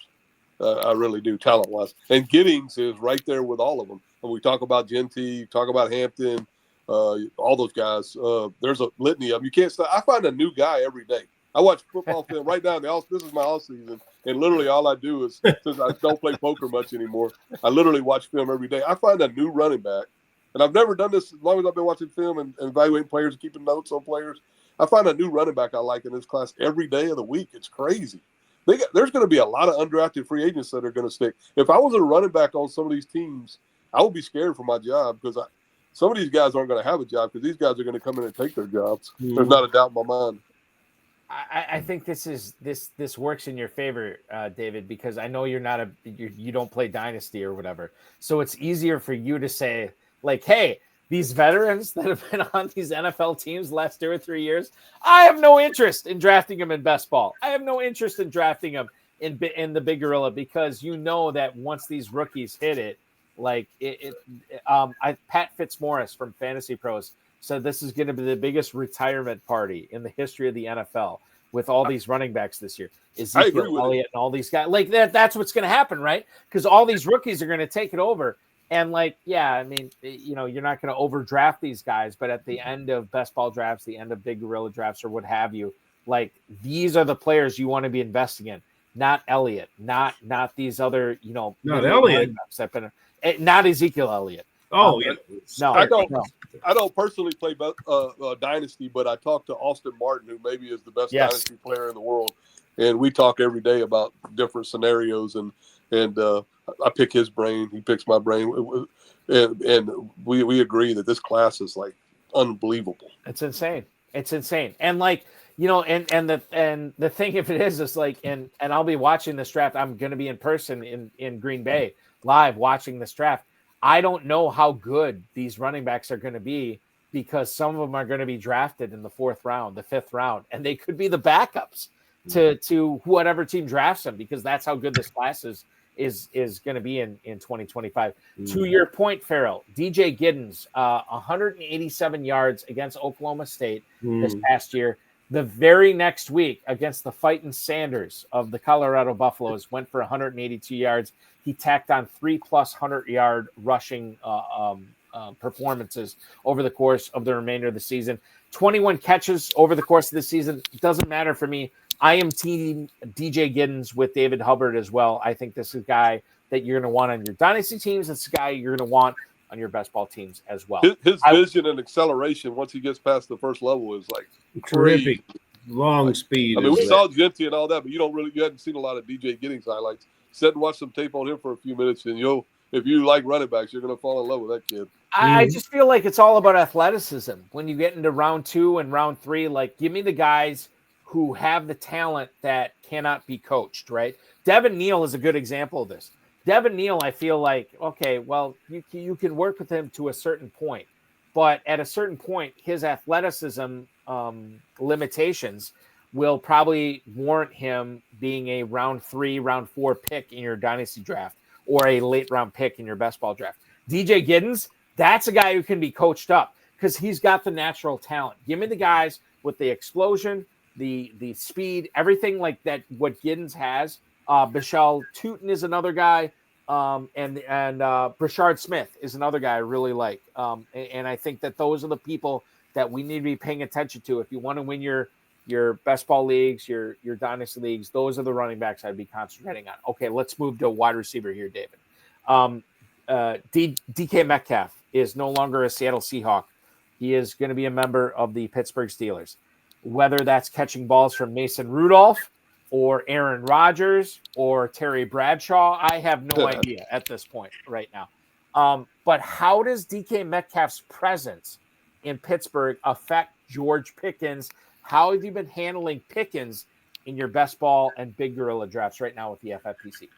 I really do, talent-wise. And Giddings is right there with all of them. When we talk about Genty, talk about Hampton, all those guys, there's a litany of them. You can't stop. I find a new guy every day. I watch football film right now. This is my off season, and literally all I do is, since I don't play poker much anymore, I literally watch film every day. I find a new running back, and I've never done this as long as I've been watching film and evaluating players and keeping notes on players. I find a new running back I like in this class every day of the week. It's crazy. There's going to be a lot of undrafted free agents that are going to stick. If I was a running back on some of these teams, I would be scared for my job because some of these guys aren't going to have a job because these guys are going to come in and take their jobs. There's not a doubt in my mind. I think this works in your favor, David, because I know you don't play Dynasty or whatever. So it's easier for you to say, like, hey, these veterans that have been on these NFL teams the last 2 or 3 years, I have no interest in drafting them in best ball. I have no interest in drafting them in the big gorilla because you know that once these rookies hit it, like Pat Fitzmaurice from Fantasy Pros said this is going to be the biggest retirement party in the history of the NFL with all these running backs this year. Ezekiel Elliott and all these guys. Like that's what's going to happen, right? Because all these rookies are going to take it over. And like, yeah, I mean, you're not going to overdraft these guys, but at the end of best ball drafts, the end of big gorilla drafts or what have you, like these are the players you want to be investing in, not Elliott, not these other, not Elliott, not Ezekiel Elliott. Oh, yeah. No, I don't personally play Dynasty, but I talk to Austin Martin, who maybe is the best Dynasty player in the world. And we talk every day about different scenarios and I pick his brain. He picks my brain. And we agree that this class is like unbelievable. It's insane. And like, and the thing of it is like, and I'll be watching this draft. I'm going to be in person in Green Bay live watching this draft. I don't know how good these running backs are going to be because some of them are going to be drafted in the 4th round, the 5th round, and they could be the backups to whatever team drafts them because that's how good this class is going to be in 2025. To your point, Ferrell, DJ Giddens, 187 yards against Oklahoma State this past year. The very next week against the Fightin' Sanders of the Colorado Buffaloes went for 182 yards. He tacked on 3+ 100-yard rushing performances over the course of the remainder of the season. 21 catches over the course of the season. Doesn't matter for me. I am team DJ Giddens with David Hubbard as well. I think this is a guy that you're going to want on your dynasty teams. It's a guy you're going to want on your best ball teams as well. His vision and acceleration once he gets past the first level is like terrific. Long speed. I mean, we saw Genty and all that, but you hadn't seen a lot of DJ Giddens highlights. Sit and watch some tape on him for a few minutes, and if you like running backs, you're going to fall in love with that kid. I just feel like it's all about athleticism. When you get into round 2 and round 3, like give me the guys who have the talent that cannot be coached, right? Devin Neal is a good example of this. Devin Neal, I feel like, okay, well, you can work with him to a certain point, but at a certain point, his athleticism limitations will probably warrant him being a round 3, round 4 pick in your dynasty draft or a late round pick in your best ball draft. DJ Giddens, that's a guy who can be coached up because he's got the natural talent. Give me the guys with the explosion, the speed, everything like that, what Giddens has. Bashal Tootin is another guy. And Brashard Smith is another guy I really like. And I think that those are the people that we need to be paying attention to. If you want to win your best ball leagues, your dynasty leagues, those are the running backs I'd be concentrating on. Okay, let's move to wide receiver here, David. DK Metcalf is no longer a Seattle Seahawk. He is going to be a member of the Pittsburgh Steelers. Whether that's catching balls from Mason Rudolph or Aaron Rodgers or Terry Bradshaw, I have no idea at this point right now. But how does DK Metcalf's presence in Pittsburgh affect George Pickens? How have you been handling Pickens in your best ball and big gorilla drafts right now with the FFPC?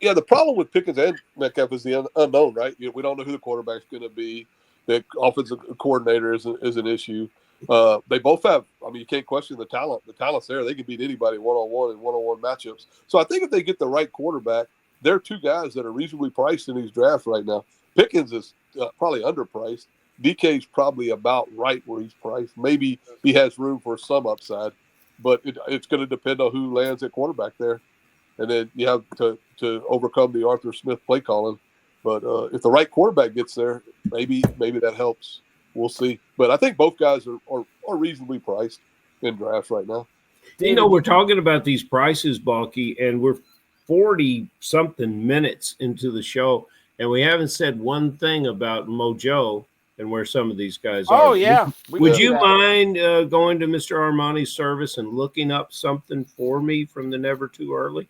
Yeah, the problem with Pickens and Metcalf is the unknown, right? We don't know who the quarterback's going to be. The offensive coordinator is an issue. They both have. I mean, you can't question the talent. The talent's there. They can beat anybody one-on-one in one-on-one matchups. So I think if they get the right quarterback, there are two guys that are reasonably priced in these drafts right now. Pickens is probably underpriced. DK's probably about right where he's priced. Maybe he has room for some upside, but it's going to depend on who lands at quarterback there. And then you have to overcome the Arthur Smith play calling. But if the right quarterback gets there, maybe that helps. We'll see. But I think both guys are reasonably priced in drafts right now. You know, we're talking about these prices, Balky, and we're 40-something minutes into the show, and we haven't said one thing about Mojo and where some of these guys are. Oh, yeah. Would you mind going to Mr. Armani's service and looking up something for me from the Never Too Early?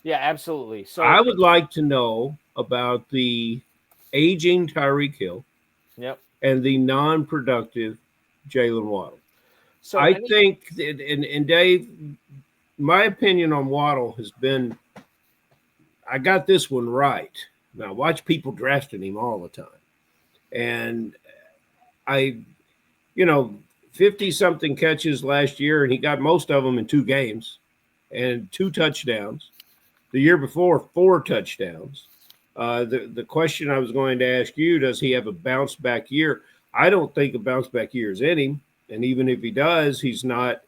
Yeah, absolutely. So I would like to know about the aging Tyreek Hill. Yep. And the non-productive Jalen Waddle. So I think, and Dave, my opinion on Waddle has been, I got this one right. Now, watch people drafting him all the time. And 50-something catches last year, and he got most of them in 2 games and 2 touchdowns. The year before, 4 touchdowns. The question I was going to ask you, does he have a bounce back year? I don't think a bounce back year is in him. And even if he does, he's not,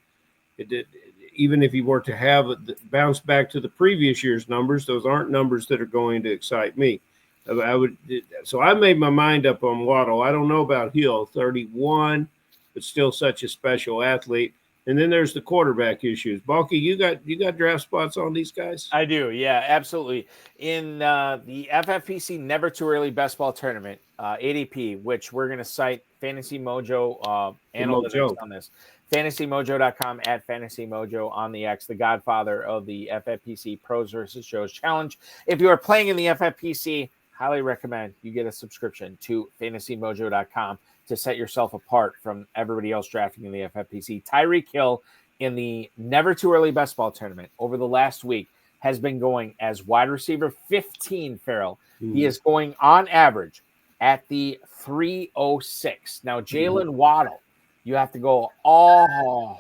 even if he were to have a bounce back to the previous year's numbers, those aren't numbers that are going to excite me. So I made my mind up on Waddle. I don't know about Hill, 31, but still such a special athlete. And then there's the quarterback issues. Balky, you got draft spots on these guys? I do, yeah, absolutely. In the FFPC Never Too Early Best Ball Tournament, ADP, which we're going to cite Fantasy Mojo analytics on this. FantasyMojo.com at FantasyMojo on the X, the godfather of the FFPC Pros versus Shows Challenge. If you are playing in the FFPC, highly recommend you get a subscription to FantasyMojo.com to set yourself apart from everybody else drafting in the FFPC. Tyreek Hill in the Never Too Early Best Ball Tournament over the last week has been going as wide receiver 15, Ferrell. He is going on average at the 306. Now, Jalen Waddle, you have to go all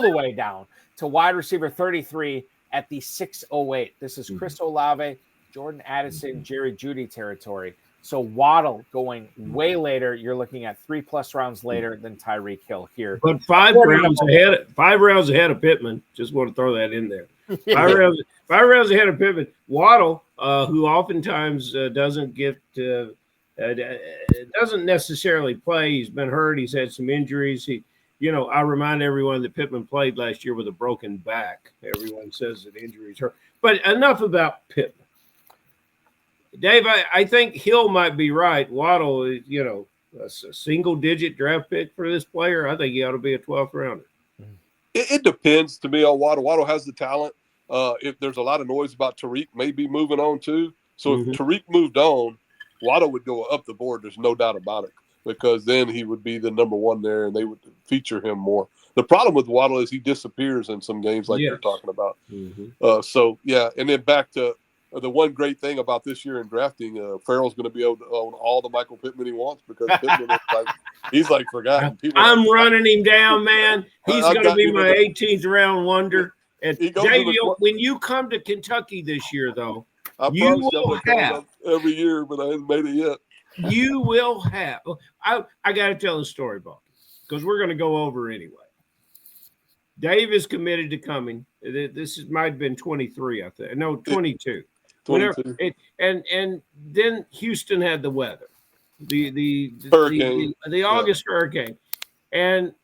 the way down to wide receiver 33 at the 608. This is Chris Olave, Jordan Addison, Jerry Jeudy territory. So Waddle going way later. You're looking at 3+ rounds later than Tyreek Hill here. But 5 rounds ahead of Pittman. Just want to throw that in there. 5 rounds ahead of Pittman. Waddle, who oftentimes doesn't necessarily play. He's been hurt. He's had some injuries. I remind everyone that Pittman played last year with a broken back. Everyone says that injuries hurt. But enough about Pittman. Dave, I think Hill might be right. Waddle, a single-digit draft pick for this player. I think he ought to be a 12th rounder. It depends to me on Waddle. Waddle has the talent. If there's a lot of noise about Tariq maybe moving on too. So if Tariq moved on, Waddle would go up the board. There's no doubt about it, because then he would be the number 1 there, and they would feature him more. The problem with Waddle is he disappears in some games like you're talking about. And then back to the one great thing about this year in drafting, Ferrell's going to be able to own all the Michael Pittman he wants, because Pittman is he's forgotten. I'm running him down, man. He's going to be my 18th round wonder. And Dave, when you come to Kentucky this year, though, you will have every year, but I haven't made it yet. You will have. I got to tell a story, Bob, because we're going to go over anyway. Dave is committed to coming. This might have been 23, I think. No, 22. 22. And then Houston had the weather, the hurricane, the August hurricane, and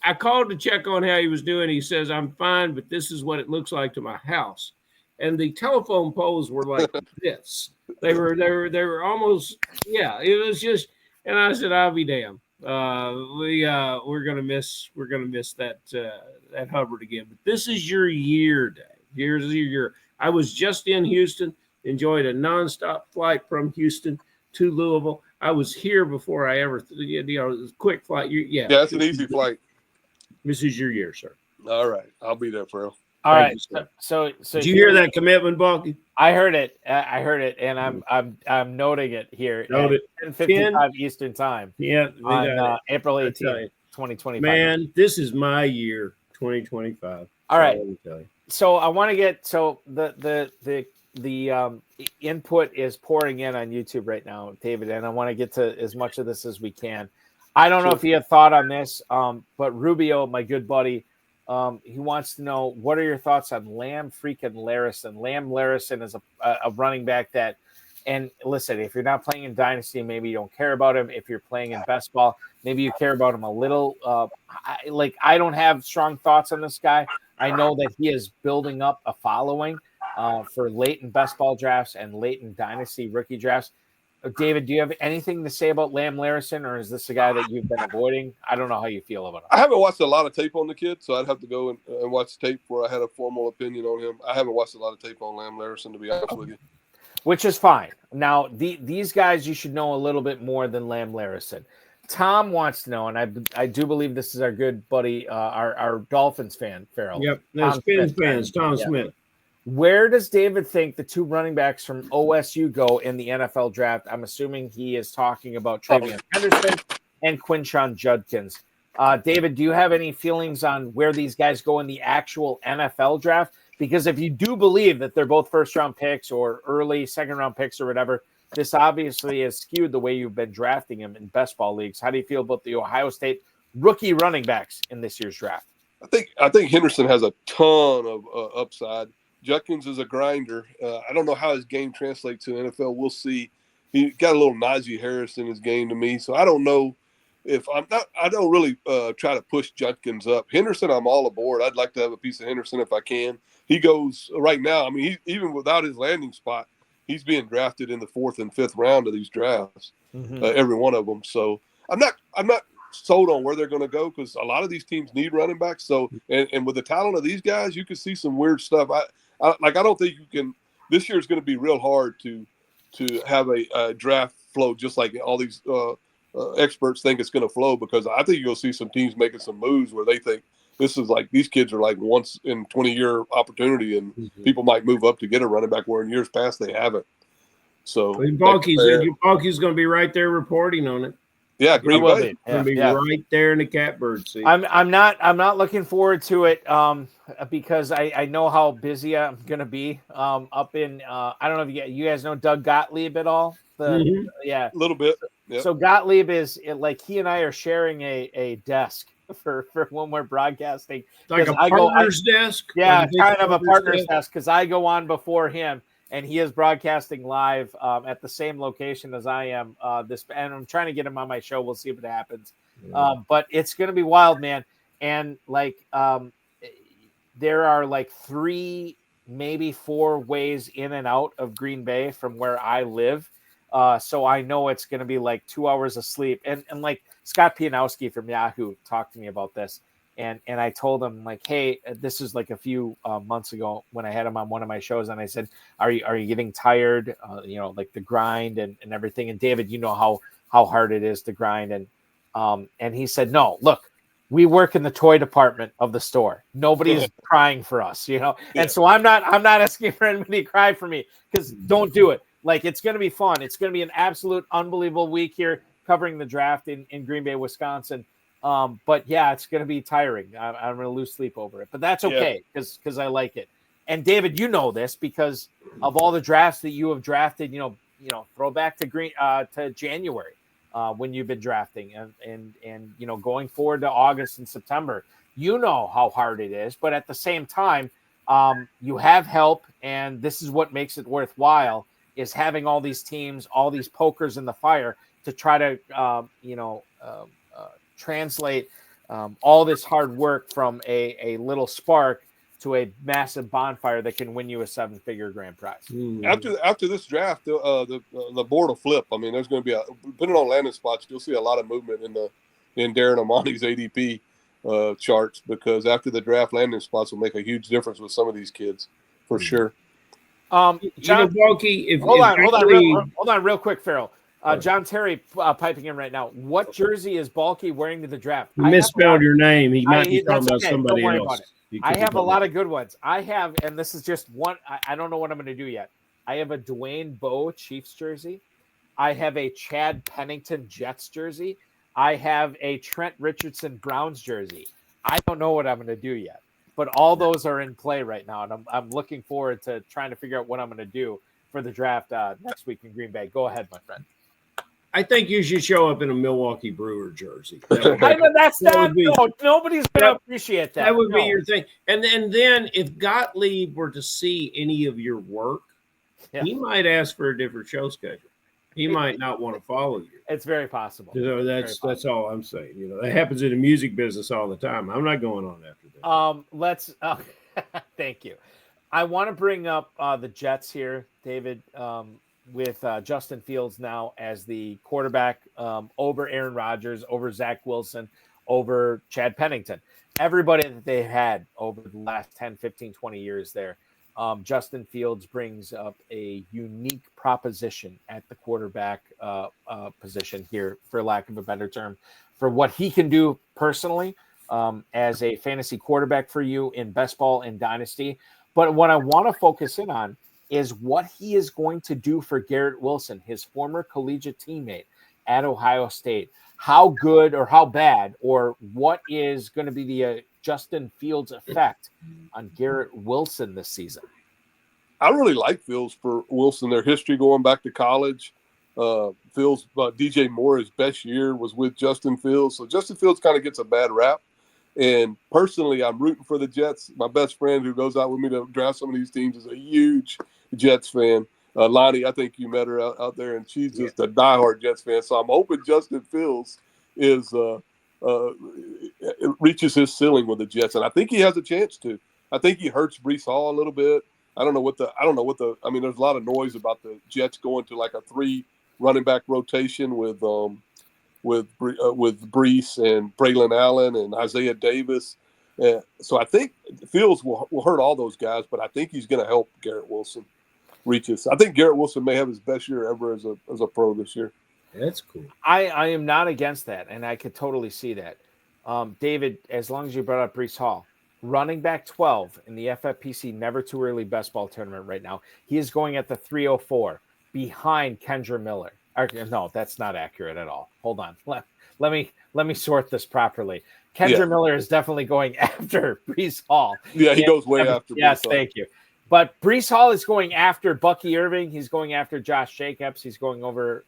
I called to check on how he was doing. He says, "I'm fine, but this is what it looks like to my house." And the telephone poles were like this. They were almost, it was just, and I said, I'll be damned. We're gonna miss that Hubbard again. But this is your year, Dave. Here's your year. I was just in Houston, enjoyed a nonstop flight from Houston to Louisville. I was here before I ever, quick flight. Yeah, it's an easy flight. This is your year, sir. All right, I'll be there, Ferrell. All Thank right. you, sir. So Did you hear that commitment, Balky? I heard it. And I'm noting it here. Note it. 10:55 Eastern Time. Yeah, we got on it. April I tell 18th, you. 2025. Man, this is my year, 2025. All right. Let me tell you. So I want to get the input is pouring in on YouTube right now, David, and I want to get to as much of this as we can. I don't know if you have thought on this, but Rubio, my good buddy, he wants to know, what are your thoughts on Lamb freaking Larrison? Lamb Larrison is a running back that, and listen, if you're not playing in Dynasty, maybe you don't care about him. If you're playing in best ball, maybe you care about him a little. I don't have strong thoughts on this guy. I know that he is building up a following for late in best ball drafts and late in Dynasty rookie drafts. David, do you have anything to say about Lamb Larrison, or is this a guy that you've been avoiding? I don't know how you feel about him. I haven't watched a lot of tape on the kid, so I'd have to go and watch tape where I had a formal opinion on him. I haven't watched a lot of tape on Lamb Larrison, to be honest with you. Which is fine. Now, these guys you should know a little bit more than Lamb Larrison. Tom wants to know, and I do believe this is our good buddy, our Dolphins fan, Ferrell. Yep, that's fans, Tom Smith. Where does David think the two running backs from OSU go in the NFL draft? I'm assuming he is talking about Travion Henderson and Quinshon Judkins. David, do you have any feelings on where these guys go in the actual NFL draft? Because if you do believe that they're both first-round picks or early second-round picks or whatever, this obviously has skewed the way you've been drafting him in best ball leagues. How do you feel about the Ohio State rookie running backs in this year's draft? I think Henderson has a ton of upside. Judkins is a grinder. I don't know how his game translates to the NFL. We'll see. He got a little Najee Harris in his game to me, so I don't know if I don't really try to push Judkins up. Henderson, I'm all aboard. I'd like to have a piece of Henderson if I can. He goes right now. I mean, even without his landing spot, he's being drafted in the 4th and 5th round of these drafts, every one of them. So I'm not sold on where they're going to go, because a lot of these teams need running backs. So and with the talent of these guys, you can see some weird stuff. I don't think you can. This year is going to be real hard to have a draft flow just like all these experts think it's going to flow, because I think you'll see some teams making some moves where they think this is like, these kids are like once in 20-year opportunity, and people might move up to get a running back where in years past they haven't. So Balky's going to be right there reporting on it. Yeah, Green Bay. Going to be right there in the catbird seat. I'm not looking forward to it because I know how busy I'm going to be up in I don't know if you guys know Doug Gottlieb at all. Yeah, a little bit. Yep. So Gottlieb is like, he and I are sharing a desk for when we're broadcasting. Like a partner's desk? Yeah, like kind of a partner's desk, because I go on before him, and he is broadcasting live at the same location as I am. And I'm trying to get him on my show. We'll see if it happens. But it's going to be wild, man. And like, there are like 3, maybe 4 ways in and out of Green Bay from where I live. So I know it's going to be like 2 hours of sleep. And like Scott Pianowski from Yahoo talked to me about this. And I told him, like, hey, this is like a few months ago when I had him on one of my shows. And I said, are you getting tired? Like the grind and everything. And David, you know how hard it is to grind. And he said, no, look, we work in the toy department of the store. Nobody's crying for us, And so I'm not asking for anybody to cry for me, because don't do it. Like, it's going to be fun. It's going to be an absolute unbelievable week here covering the draft in Green Bay, Wisconsin. But yeah, it's going to be tiring. I'm going to lose sleep over it, but that's okay because I like it. And David, you know this because of all the drafts that you have drafted. Throw back to January when you've been drafting, and going forward to August and September. You know how hard it is, but at the same time, you have help, and this is what makes it worthwhile: is having all these teams, all these pokers in the fire to try to translate all this hard work from a little spark to a massive bonfire that can win you a 7-figure grand prize. After this draft, the board will flip. I mean, there's going to be depending on landing spots, you'll see a lot of movement in Darren Amani's ADP charts, because after the draft, landing spots will make a huge difference with some of these kids for sure. John, Balky, hold on real quick, Ferrell. John Terry piping in right now. What jersey is Balky wearing to the draft? You misspelled your name. He might be talking about okay. somebody Don't worry else. about it. I have a lot of good ones. I have, and this is just one. I don't know what I'm going to do yet. I have a Dwayne Bowe Chiefs jersey. I have a Chad Pennington Jets jersey. I have a Trent Richardson Browns jersey. I don't know what I'm going to do yet, but all those are in play right now, and I'm looking forward to trying to figure out what I'm going to do for the draft next week in Green Bay. Go ahead, my friend. I think you should show up in a Milwaukee Brewer jersey. Nobody's going to appreciate that. That would be your thing. And then if Gottlieb were to see any of your work, he might ask for a different show schedule. He might not want to follow you. It's very possible. So that's all I'm saying. You know, that happens in the music business all the time. I'm not going on after that. Thank you. I want to bring up the Jets here, David, with Justin Fields now as the quarterback over Aaron Rodgers, over Zach Wilson, over Chad Pennington. Everybody that they had over the last 10, 15, 20 years there. Justin Fields brings up a unique proposition at the quarterback position here, for lack of a better term, for what he can do personally as a fantasy quarterback for you in best ball and dynasty. But what I want to focus in on is what he is going to do for Garrett Wilson, his former collegiate teammate at Ohio State. How good or how bad, or what is going to be the Justin Fields effect on Garrett Wilson this season? I really like Fields for Wilson. Their history going back to college. Fields, DJ Moore's best year was with Justin Fields. So Justin Fields kind of gets a bad rap. And personally, I'm rooting for the Jets. My best friend who goes out with me to draft some of these teams is a huge Jets fan. Lonnie, I think you met her out there, and she's just a diehard Jets fan. So I'm hoping Justin Fields reaches his ceiling with the Jets, and I think he has a chance to. I think he hurts Breece Hall a little bit. I don't know what I mean, there's a lot of noise about the Jets going to like a 3 running back rotation with Breece and Braylon Allen and Isaiah Davis. So I think Fields will hurt all those guys, but I think he's going to help Garrett Wilson reach his. I think Garrett Wilson may have his best year ever as a pro this year. That's cool. I am not against that, and I could totally see that. David, as long as you brought up Breece Hall, running back 12 in the FFPC Never Too Early Best Ball Tournament right now. He is going at the 304 behind Kendra Miller. No, that's not accurate at all. Hold on. Let me sort this properly. Kendra Miller is definitely going after Breece Hall. Yeah, he goes way after. Yes, thank you. But Breece Hall is going after Bucky Irving. He's going after Josh Jacobs. He's going after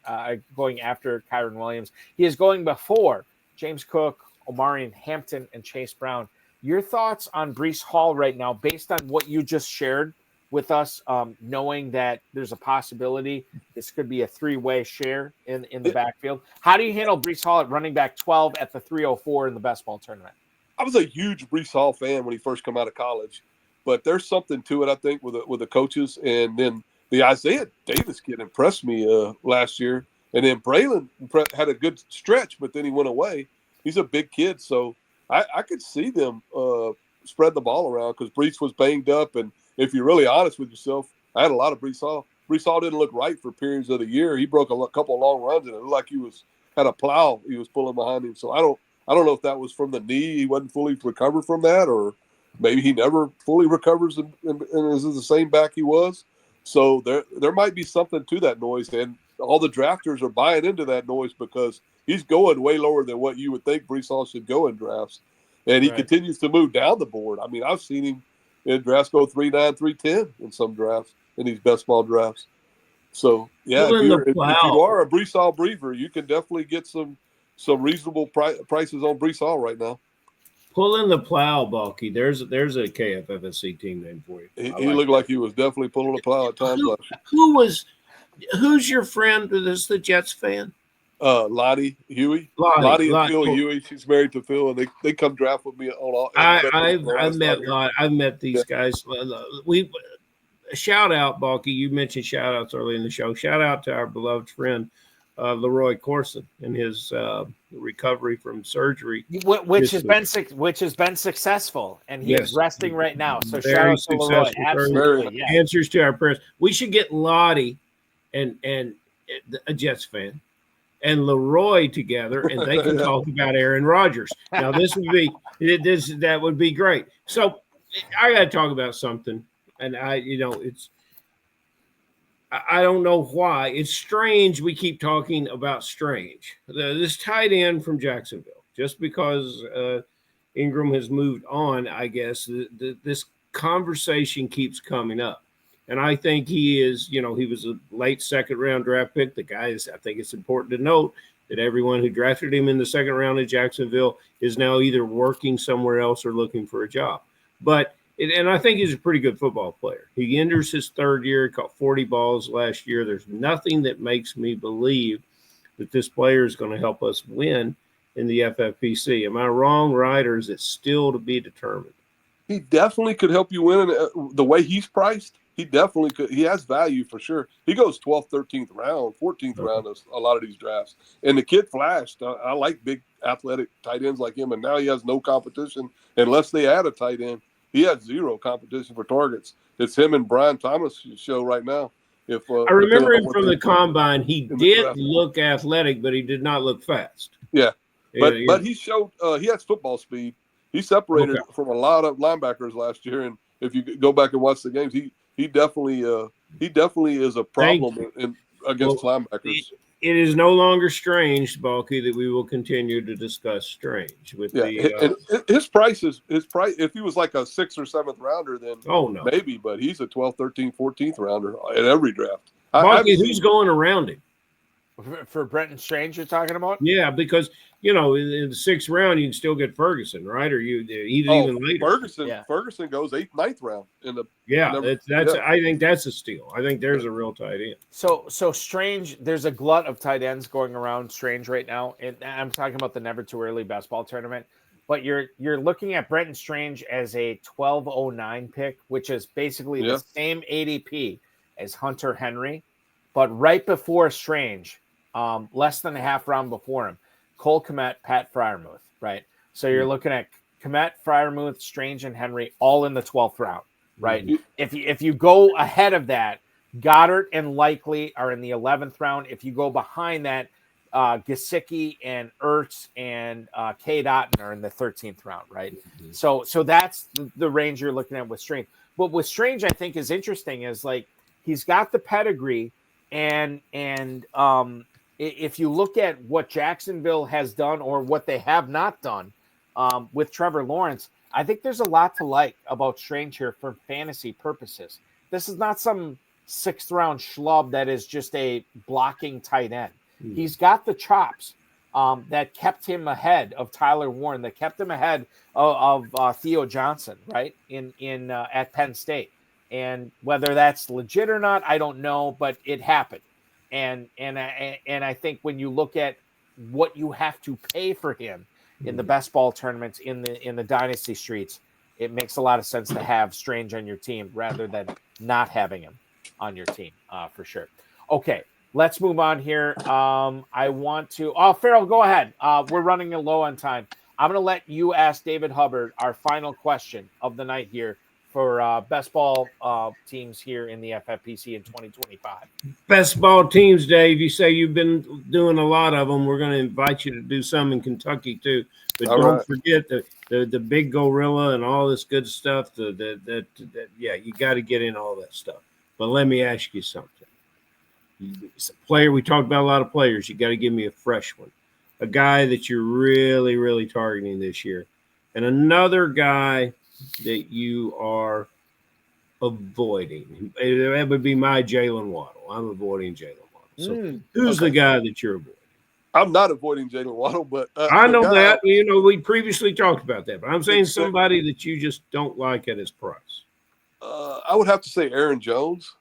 Kyron Williams. He is going before James Cook, Omarion Hampton, and Chase Brown. Your thoughts on Breece Hall right now, based on what you just shared with us, knowing that there's a possibility this could be a 3-way share in the backfield. How do you handle Breece Hall at running back 12 at the 304 in the best ball tournament? I was a huge Breece Hall fan when he first came out of college, but there's something to it, I think, with the coaches. And then the Isaiah Davis kid impressed me last year. And then Braylon had a good stretch, but then he went away. He's a big kid, so I could see them spread the ball around because Breece was banged up. And if you're really honest with yourself, I had a lot of Breece Hall. Breece Hall didn't look right for periods of the year. He broke a couple of long runs, and it looked like he had a plow he was pulling behind him. So I don't know if that was from the knee. He wasn't fully recovered from that, or maybe he never fully recovers and is the same back he was. So there might be something to that noise, and all the drafters are buying into that noise because he's going way lower than what you would think Breece Hall should go in drafts. And he continues to move down the board. I mean, I've seen him in drafts go 3.9, 3.10 in some drafts, in these best ball drafts. So, yeah, if you are a Breece Hall believer, you can definitely get some reasonable prices on Breece Hall right now. Pull in the plow, Balky. There's a KFFSC team name for you. He looked like he was definitely pulling the plow at times. Who's your friend? Is the Jets fan? Lottie Huey. Lottie and Phil Huey. She's married to Phil, and they come draft with me on all. I've met these guys. We shout out, Balky. You mentioned shout outs early in the show. Shout out to our beloved friend Leroy Corson and his recovery from surgery, which has been successful, and he is resting right now. So shout out to Leroy. Absolutely, answers to our prayers. We should get Lottie and a Jets fan. and Leroy together, and they can talk about Aaron Rodgers. Now, that would be great. So I got to talk about something, and I don't know why. It's strange we keep talking about Strange. This tight end from Jacksonville, just because Ingram has moved on, I guess, this conversation keeps coming up. And I think he is, he was a late second-round draft pick. The guy is, I think it's important to note that everyone who drafted him in the second round of Jacksonville is now either working somewhere else or looking for a job. And I think he's a pretty good football player. He enters his third year, caught 40 balls last year. There's nothing that makes me believe that this player is going to help us win in the FFPC. Am I wrong, right, or is it still to be determined? He definitely could help you win. The way he's priced, he definitely could. He has value for sure. He goes 12th, 13th round, 14th round of a lot of these drafts. And the kid flashed. I like big athletic tight ends like him, and now he has no competition unless they add a tight end. He has zero competition for targets. It's him and Brian Thomas' show right now. I remember him from the combine. He did look athletic, but he did not look fast. Yeah, but he showed he has football speed. He separated from a lot of linebackers last year, and if you go back and watch the games, he definitely is a problem against linebackers. It is no longer Strange, Balky, that we will continue to discuss Strange with his price. If he was like a 6th or 7th rounder, then maybe, but he's a 12th, 13th, 14th rounder at every draft. Balky, who's going around him? For Brenton Strange, you're talking about? Yeah, because in the 6th round you can still get Ferguson, right? Or even later. Ferguson goes 8th, 9th round in the. I think that's a steal. I think there's a real tight end. So Strange, there's a glut of tight ends going around Strange right now, and I'm talking about the Never Too Early best ball tournament. But you're looking at Brenton Strange as a 1209 pick, which is basically the same ADP as Hunter Henry, but right before Strange. Less than a half round before him, Cole Kmet, Pat Freiermuth, right? So you're looking at Kmet, Freiermuth, Strange, and Henry all in the 12th round, right? Mm-hmm. If you go ahead of that, Goddard and Likely are in the 11th round. If you go behind that, Gesicki and Ertz and K. Dotton are in the 13th round, right? Mm-hmm. So that's the range you're looking at with Strange. But with Strange, I think is interesting is like he's got the pedigree and if you look at what Jacksonville has done or what they have not done with Trevor Lawrence, I think there's a lot to like about Strange here for fantasy purposes. This is not some 6th round schlub that is just a blocking tight end. Mm. He's got the chops that kept him ahead of Tyler Warren, that kept him ahead of Theo Johnson, right, in at Penn State. And whether that's legit or not, I don't know, but it happened. And I think when you look at what you have to pay for him in the best ball tournaments in the dynasty streets, it makes a lot of sense to have Strange on your team rather than not having him on your team for sure. Okay, let's move on here. I want to. Ferrell, go ahead. We're running low on time. I'm going to let you ask David Hubbard our final question of the night here for best ball teams here in the FFPC in 2025. Best ball teams, Dave. You say you've been doing a lot of them. We're going to invite you to do some in Kentucky too. But don't forget the big gorilla and all this good stuff. You got to get in all that stuff. But let me ask you something. It's a player. We talked about a lot of players. You got to give me a fresh one, a guy that you're really, really targeting this year, and another guy that you are avoiding. That would be my Jalen Waddle. I'm avoiding Jalen Waddle. So who's the guy that you're avoiding? I'm not avoiding Jalen Waddle, but I know that. We previously talked about that, but I'm saying somebody that you just don't like at his price. I would have to say Aaron Jones.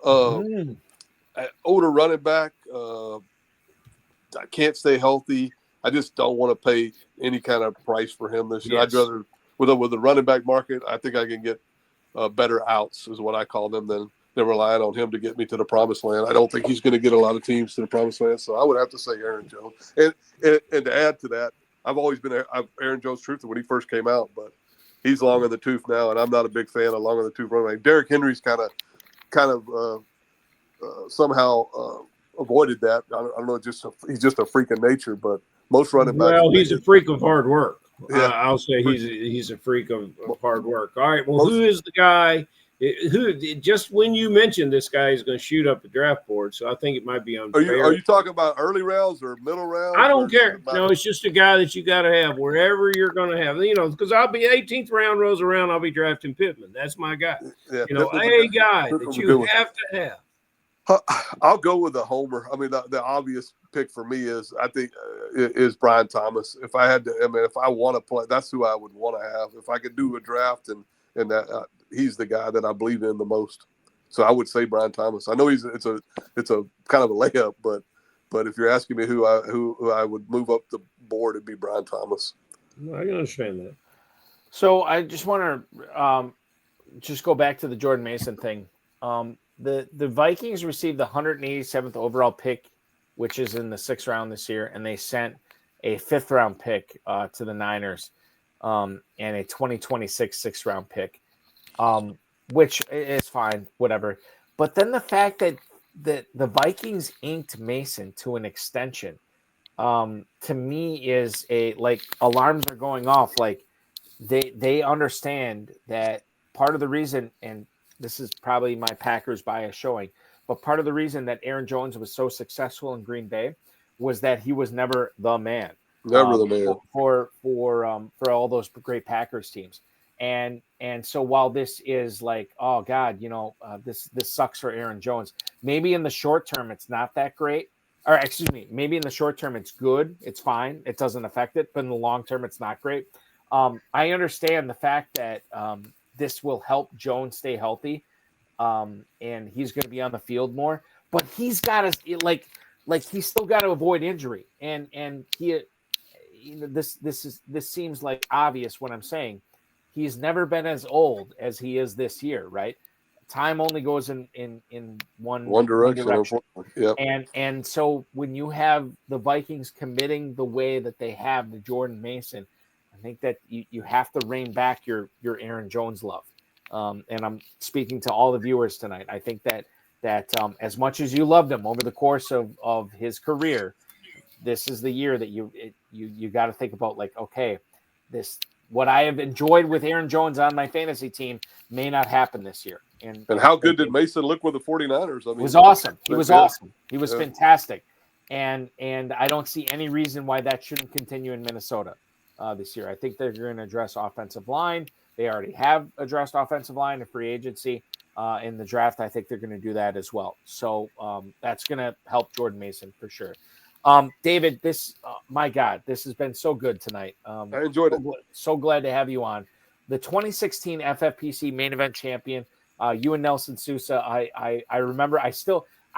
Older running back. I can't stay healthy. I just don't want to pay any kind of price for him this year. I'd rather with the running back market, I think I can get better outs, is what I call them, than relying on him to get me to the promised land. I don't think he's going to get a lot of teams to the promised land, so I would have to say Aaron Jones. And to add to that, I've always been Aaron Jones' truther when he first came out, but he's long in the tooth now, and I'm not a big fan of long in the tooth running back. Derrick Henry's kind of somehow avoided that. I don't know, he's just a freak of nature. But most running backs. Well, he's a freak of hard work. Yeah. I'll say he's a freak of hard work. All right. Well, who is the guy? Who just when you mentioned this guy is going to shoot up the draft board, so I think it might be unfair. Are you talking about early rounds or middle rounds? I don't care. No, it's just a guy that you got to have wherever you're going to have. Because I'll be 18th round rolls around, I'll be drafting Pittman. That's my guy. Yeah, a guy that you have to have. I'll go with the homer. I mean, the obvious pick for me is Brian Thomas. If I had to, if I want to play, that's who I would want to have. If I could do a draft and that he's the guy that I believe in the most. So I would say Brian Thomas. I know it's a kind of a layup, but if you're asking me who I would move up the board, it'd be Brian Thomas. I can understand that. So I just want to just go back to the Jordan Mason thing. The Vikings received the 187th overall pick, which is in the 6th round this year, and they sent a 5th round pick to the Niners. And a 2026 6th round pick, which is fine, whatever. But then the fact that the Vikings inked Mason to an extension, to me is alarms are going off. Like they understand that part of the reason, and this is probably my Packers bias showing, but part of the reason that Aaron Jones was so successful in Green Bay was that he was never the man. Never the man for all those great Packers teams, and so while this is like, oh God, this sucks for Aaron Jones. Maybe in the short term it's not that great, or excuse me, maybe in the short term it's good, it's fine, it doesn't affect it, but in the long term it's not great. I understand the fact that this will help Jones stay healthy, and he's going to be on the field more, but he's got to like he's still got to avoid injury, and he. This seems like obvious when I'm saying he's never been as old as he is this year, right? Time only goes in one direction. Yep. And so when you have the Vikings committing the way that they have to Jordan Mason, I think that you have to rein back your Aaron Jones love. And I'm speaking to all the viewers tonight. I think that as much as you loved him over the course of his career, this is the year that you got to think about, like, okay, what I have enjoyed with Aaron Jones on my fantasy team may not happen this year. And how good did Mason look with the 49ers? I mean, it was awesome. He was awesome. He was fantastic. And I don't see any reason why that shouldn't continue in Minnesota this year. I think they're going to address offensive line. They already have addressed offensive line and free agency. In the draft, I think they're going to do that as well. So that's going to help Jordan Mason for sure. David, my God, this has been so good tonight. I enjoyed it. So glad to have you on. The 2016 FFPC Main Event champion, you and Nelson Sousa. I remember. I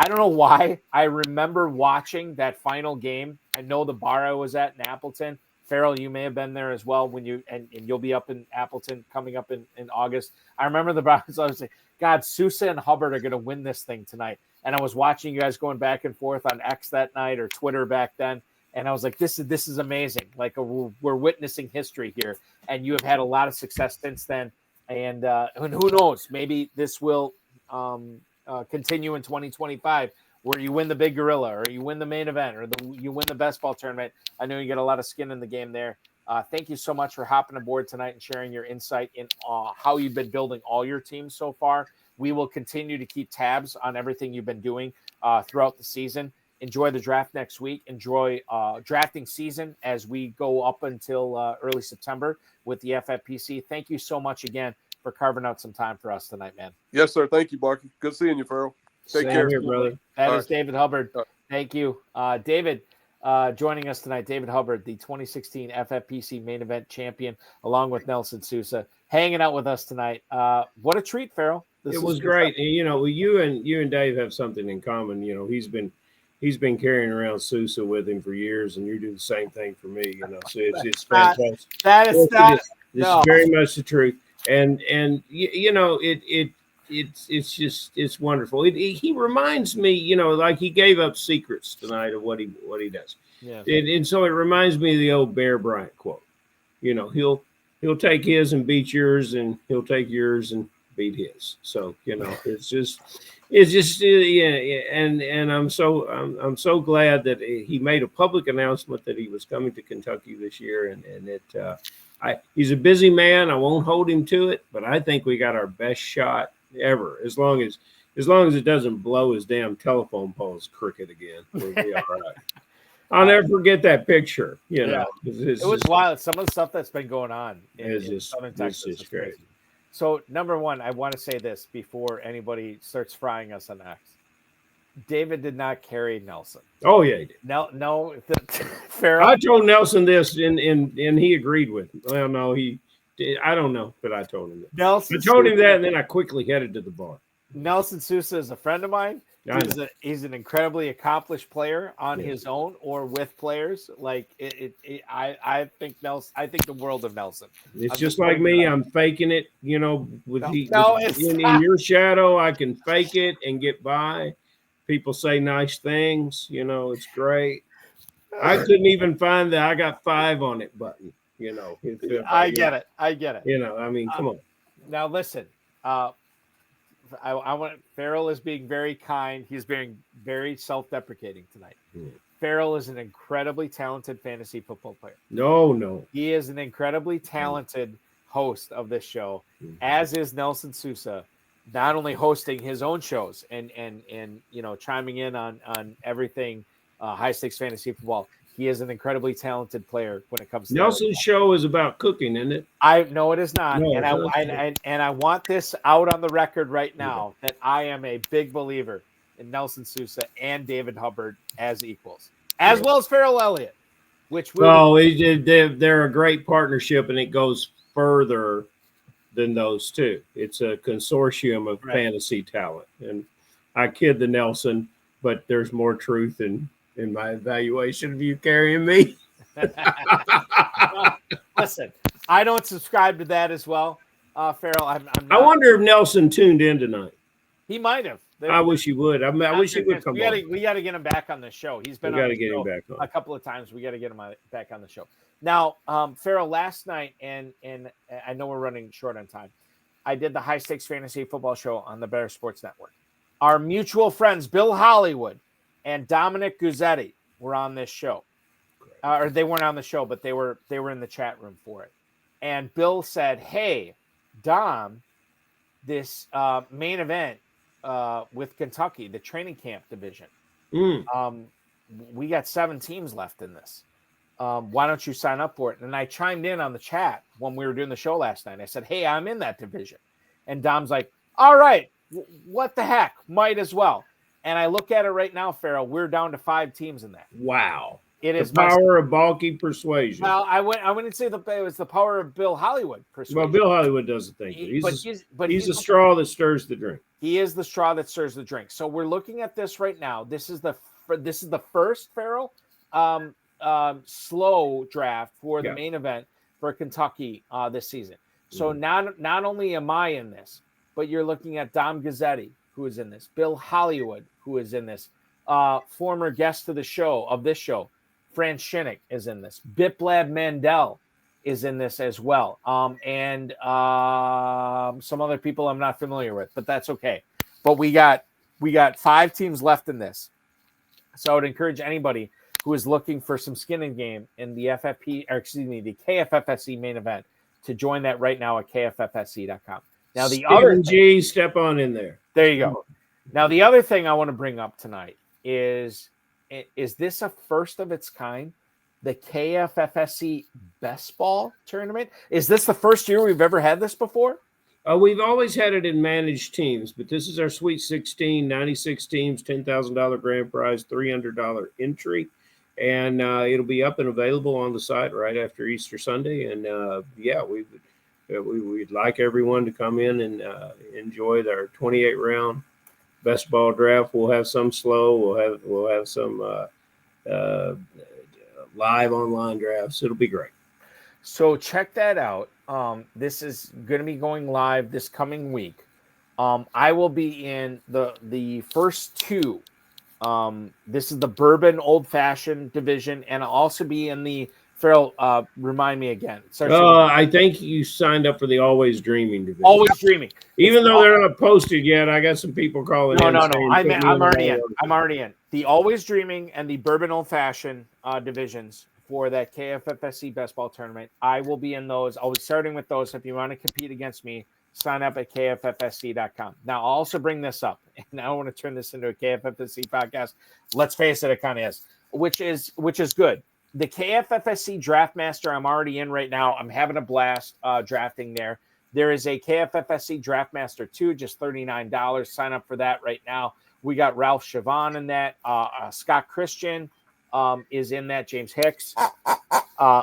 don't know why. I remember watching that final game. I know the bar I was at in Appleton. Ferrell, you may have been there as well when and you'll be up in Appleton coming up in August. I remember the bar. I was like, God, Sousa and Hubbard are going to win this thing tonight. And I was watching you guys going back and forth on X that night, or Twitter back then. And I was like, this is amazing. Like we're witnessing history here. And you have had a lot of success since then. And who knows, maybe this will continue in 2025, where you win the Big Gorilla, or you win the main event, or you win the best ball tournament. I know you get a lot of skin in the game there. Thank you so much for hopping aboard tonight and sharing your insight in how you've been building all your teams so far. We will continue to keep tabs on everything you've been doing throughout the season. Enjoy the draft next week. Enjoy drafting season as we go up until early September with the FFPC. Thank you so much again for carving out some time for us tonight, man. Yes, sir. Thank you, Barky. Good seeing you, Ferrell. Take care, here, brother. That is David Hubbard. Thank you. David, joining us tonight, David Hubbard, the 2016 FFPC Main Event champion, along with Nelson Sousa, hanging out with us tonight. What a treat, Ferrell. It was great. And, you and Dave have something in common. He's been carrying around Sousa with him for years, and you do the same thing for me. So it's fantastic. That is not. This is very much the truth. And it's wonderful. He reminds me, like he gave up secrets tonight of what he does. Yeah. And so it reminds me of the old Bear Bryant quote. He'll take his and beat yours, and he'll take yours and beat his. So, it's just, It's just and I'm so glad that he made a public announcement that he was coming to Kentucky this year, and he's a busy man. I won't hold him to it, but I think we got our best shot ever. As long as it doesn't blow his damn telephone poles crooked again, we'll be all right. I'll never forget that picture. You know, it was wild. Some of the stuff that's been going on in Southern Texas is is great. crazy. So, number one, I want to say this before anybody starts frying us on X. David did not carry Nelson. Oh yeah, he did. No. Ferrell. I told Nelson this, and he agreed with me. Well, no, he did. I don't know, but I told him that. Nelson. I told him that, and then I quickly headed to the bar. Nelson Sousa is a friend of mine. He's an incredibly accomplished player on his own or with players. Like I think Nelson. I think the world of Nelson. It's just like me. I'm faking it. You know, in your shadow, I can fake it and get by. People say nice things. You know, it's great. I couldn't even find the "I got 5 on it" button. You know, I get it. You know, I mean, come on. Now listen. I want Ferrell is being very kind. He's being very self-deprecating tonight. Ferrell is an incredibly talented fantasy football player. No. He is an incredibly talented host of this show, as is Nelson Sousa, not only hosting his own shows and you know, chiming in on everything high stakes fantasy football. He is an incredibly talented player when it comes to Nelson's show is about cooking, isn't it? I know it is not. No, and I want this out on the record right now that I am a big believer in Nelson Sousa and David Hubbard as equals, as well as Ferrell Elliott, which they're a great partnership, and it goes further than those two. It's a consortium of fantasy talent. And I kid the Nelson, but there's more truth in my evaluation of you carrying me. Well, listen, I don't subscribe to that as well, Ferrell. I wonder if Nelson tuned in tonight. He might have. I wish he would. I wish he would come on. We got to get him back on the show. He's been on the show a couple of times. We got to get him back on the show. Now, Ferrell, last night, and I know we're running short on time, I did the High Stakes Fantasy Football Show on the Bear Sports Network. Our mutual friends, Bill Hollywood and Dominic Guzzetti, were on this show. Or they weren't on the show, but they were in the chat room for it. And Bill said, "Hey, Dom, this main event with Kentucky, the training camp division. We got 7 teams left in this. Why don't you sign up for it?" And I chimed in on the chat when we were doing the show last night. I said, "Hey, I'm in that division." And Dom's like, "All right, what the heck? Might as well." And I look at it right now, Ferrell. We're down to 5 teams in that. Wow. It is the power of bulky persuasion. Well, I wouldn't say it was the power of Bill Hollywood persuasion. Well, Bill Hollywood doesn't think that. He's a straw that stirs the drink. He is the straw that stirs the drink. So we're looking at this right now. This is the first, Ferrell, slow draft for the main event for Kentucky this season. So not only am I in this, but you're looking at Dom Guzzetti, who is in this, Bill Hollywood, who is in this, former guest of this show, Fran Shinnick is in this, Biplab Mandel is in this as well, and some other people I'm not familiar with, but that's okay. But we got 5 teams left in this, so I would encourage anybody who is looking for some skin in game in the the KFFSC main event to join that right now at kffsc.com. Now the other thing, step on in there. There you go. Now the other thing I want to bring up tonight is this a first of its kind? The KFFSC Best Ball Tournament? Is this the first year we've ever had this before? We've always had it in managed teams, but this is our Sweet 16, 96 teams, $10,000 grand prize, $300 entry. And it'll be up and available on the site right after Easter Sunday. And we'd like everyone to come in and enjoy their 28-round best ball draft. We'll have some slow. We'll have some live online drafts. It'll be great. So check that out. This is going to be going live this coming week. I will be in the first 2. This is the bourbon old fashioned division, and I'll also be in the Ferrell, remind me again. I think you signed up for the Always Dreaming division. Always Dreaming. Even though they're not posted yet, I got some people calling in. No. saying, I'm already in. I'm already in. The Always Dreaming and the Bourbon Old Fashioned divisions for that KFFSC best ball tournament. I will be in those. I'll be starting with those. If you want to compete against me, sign up at kffsc.com. Now, I'll also bring this up, and I want to turn this into a KFFSC podcast. Let's face it kind of is, which is good. The KFFSC Draft Master I'm already in right now. I'm having a blast drafting there. There is a KFFSC Draft Master 2, just $39. Sign up for that right now. We got Ralph Chavon in that. Scott Christian is in that. James Hicks.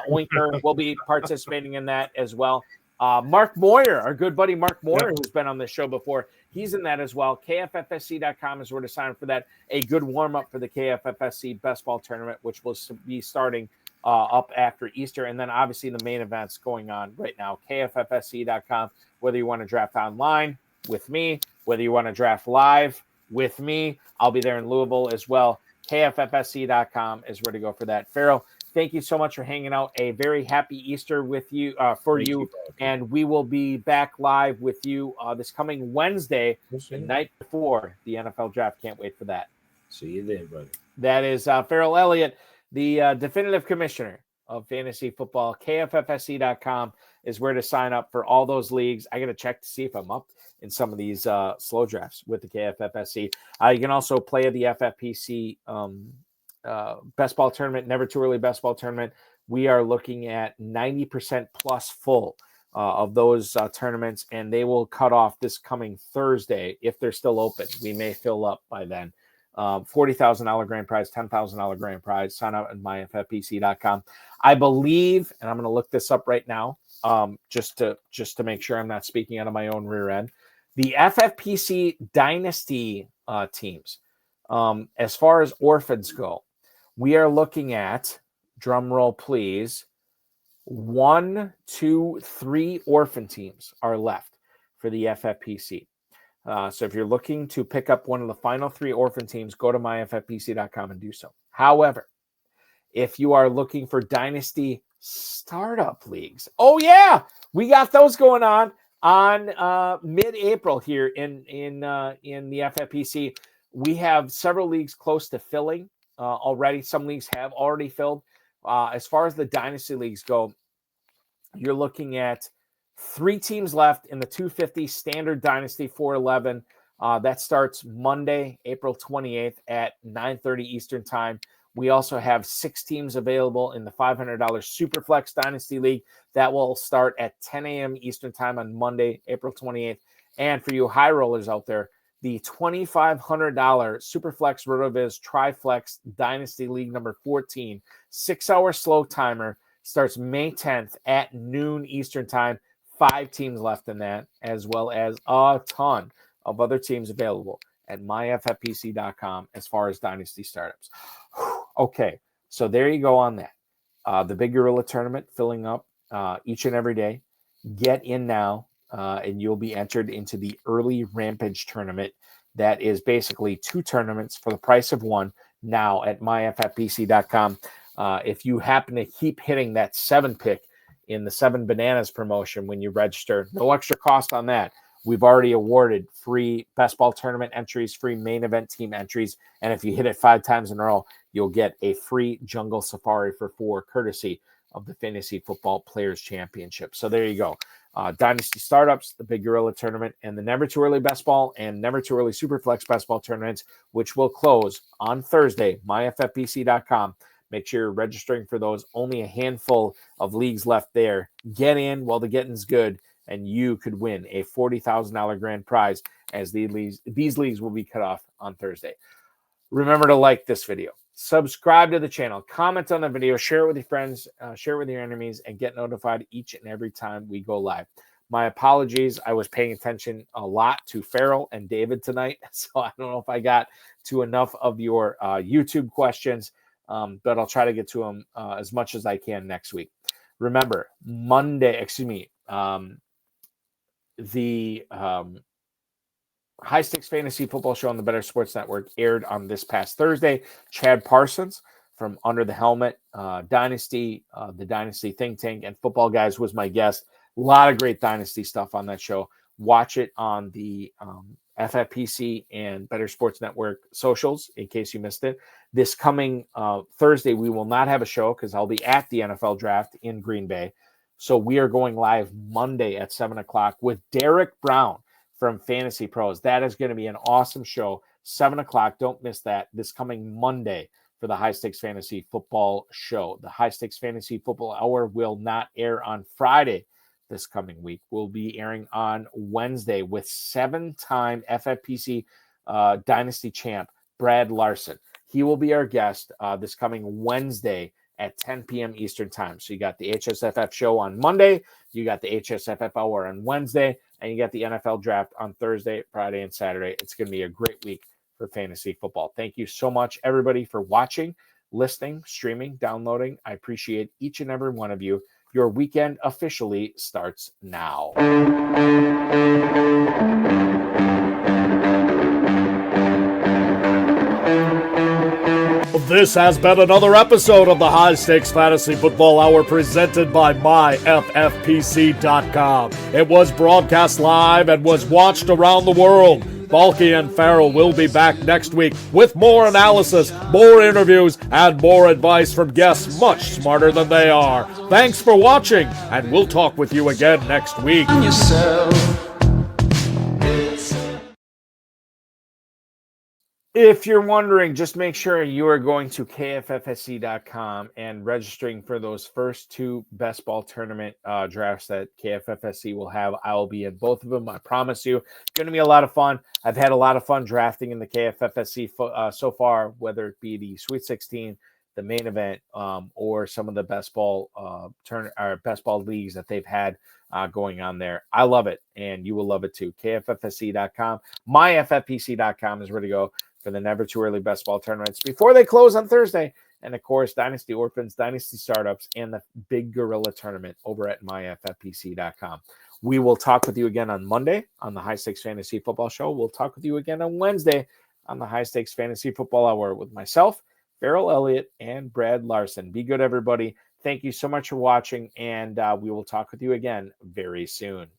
Winker will be participating in that as well. Mark Moyer, our good buddy Mark Moyer, who's been on this show before, he's in that as well. KFFSC.com is where to sign up for that. A good warm-up for the KFFSC Best Ball Tournament, which will be starting up after Easter. And then, obviously, the main event's going on right now. KFFSC.com, whether you want to draft online with me, whether you want to draft live with me, I'll be there in Louisville as well. KFFSC.com is where to go for that. Ferrell, thank you so much for hanging out. A very happy Easter with you, Thank you. And we will be back live with you this coming Wednesday, the night before the NFL draft. Can't wait for that. See you then, buddy. That is Ferrell Elliott, the definitive commissioner of fantasy football. KFFSC.com is where to sign up for all those leagues. I got to check to see if I'm up in some of these slow drafts with the KFFSC. You can also play the FFPC best ball tournament, never too early best ball tournament. We are looking at 90% plus full of those tournaments, and they will cut off this coming Thursday if they're still open. We may fill up by then. $40,000 grand prize, $10,000 grand prize. Sign up at myffpc.com. I believe, and I'm going to look this up right now, just to make sure I'm not speaking out of my own rear end. The FFPC Dynasty teams, as far as orphans go, we are looking at, drum roll please, 1, 2, 3 orphan teams are left for the FFPC. So if you're looking to pick up one of the final 3 orphan teams, go to myffpc.com and do so. However, if you are looking for Dynasty Startup Leagues, oh yeah, we got those going on mid-April here in the FFPC. We have several leagues close to filling already. Some leagues have already filled. As far as the Dynasty Leagues go, you're looking at 3 teams left in the 250 Standard Dynasty 411. That starts Monday, April 28th at 9:30 Eastern Time. We also have 6 teams available in the $500 Superflex Dynasty League. That will start at 10 a.m. Eastern Time on Monday, April 28th. And for you high rollers out there, the $2,500 Superflex RotoViz Triflex Dynasty League number 14, 6-hour slow timer, starts May 10th at noon Eastern Time. 5 teams left in that, as well as a ton of other teams available at myffpc.com as far as Dynasty Startups. Okay, so there you go on that. The Big Gorilla Tournament filling up each and every day. Get in now, and you'll be entered into the Early Rampage Tournament. That is basically 2 tournaments for the price of 1 now at myffpc.com. If you happen to keep hitting that 7 pick in the 7 Bananas promotion when you register, no extra cost on that. We've already awarded free best ball tournament entries, free main event team entries. And if you hit it 5 times in a row, you'll get a free jungle safari for 4, courtesy of the Fantasy Football Players Championship. So there you go. Dynasty Startups, the Big Gorilla Tournament, and the Never Too Early Best Ball and Never Too Early Superflex Best Ball tournaments, which will close on Thursday, myffpc.com. Make sure you're registering for those. Only a handful of leagues left there. Get in while the getting's good, and you could win a $40,000 grand prize as these leagues will be cut off on Thursday. Remember to like this video, subscribe to the channel, comment on the video, share it with your friends, share it with your enemies, and get notified each and every time we go live. My apologies. I was paying attention a lot to Ferrell and David tonight, so I don't know if I got to enough of your YouTube questions, but I'll try to get to them as much as I can next week. Remember, the High Stakes Fantasy Football Show on the Better Sports Network aired on this past Thursday. Chad Parsons from Under the Helmet, Dynasty, the Dynasty Think Tank, and Football Guys was my guest. A lot of great Dynasty stuff on that show. Watch it on the FFPC and Better Sports Network socials in case you missed it. This coming Thursday, we will not have a show because I'll be at the NFL draft in Green Bay. So we are going live Monday at 7 o'clock with Derek Brown from Fantasy Pros. That is going to be an awesome show. 7 o'clock. Don't miss that. This coming Monday for the High Stakes Fantasy Football Show. The High Stakes Fantasy Football Hour will not air on Friday this coming week. We'll be airing on Wednesday with 7-time FFPC Dynasty champ Brad Larson. He will be our guest this coming Wednesday at 10 p.m. Eastern time. So you got the HSFF show on Monday, you got the HSFF hour on Wednesday, and you got the NFL draft on Thursday, Friday, and Saturday. It's going to be a great week for fantasy football. Thank you so much, everybody, for watching, listening, streaming, downloading. I appreciate each and every one of you. Your weekend officially starts now. This has been another episode of the High Stakes Fantasy Football Hour presented by myffpc.com. It was broadcast live and was watched around the world. Balky and Ferrell will be back next week with more analysis, more interviews, and more advice from guests much smarter than they are. Thanks for watching, and we'll talk with you again next week. If you're wondering, just make sure you are going to KFFSC.com and registering for those first 2 best ball tournament drafts that KFFSC will have. I will be in both of them. I promise you. It's going to be a lot of fun. I've had a lot of fun drafting in the KFFSC so far, whether it be the Sweet 16, the main event, or some of the best ball best ball leagues that they've had going on there. I love it, and you will love it too. KFFSC.com. MyFFPC.com is where to go for the never too early best ball tournaments before they close on Thursday. And of course, Dynasty Orphans, Dynasty Startups, and the Big Gorilla Tournament over at myffpc.com. We will talk with you again on Monday on the High Stakes Fantasy Football Show. We'll talk with you again on Wednesday on the High Stakes Fantasy Football Hour with myself, Ferrell Elliott, and Brad Larson. Be good, everybody. Thank you so much for watching, and we will talk with you again very soon.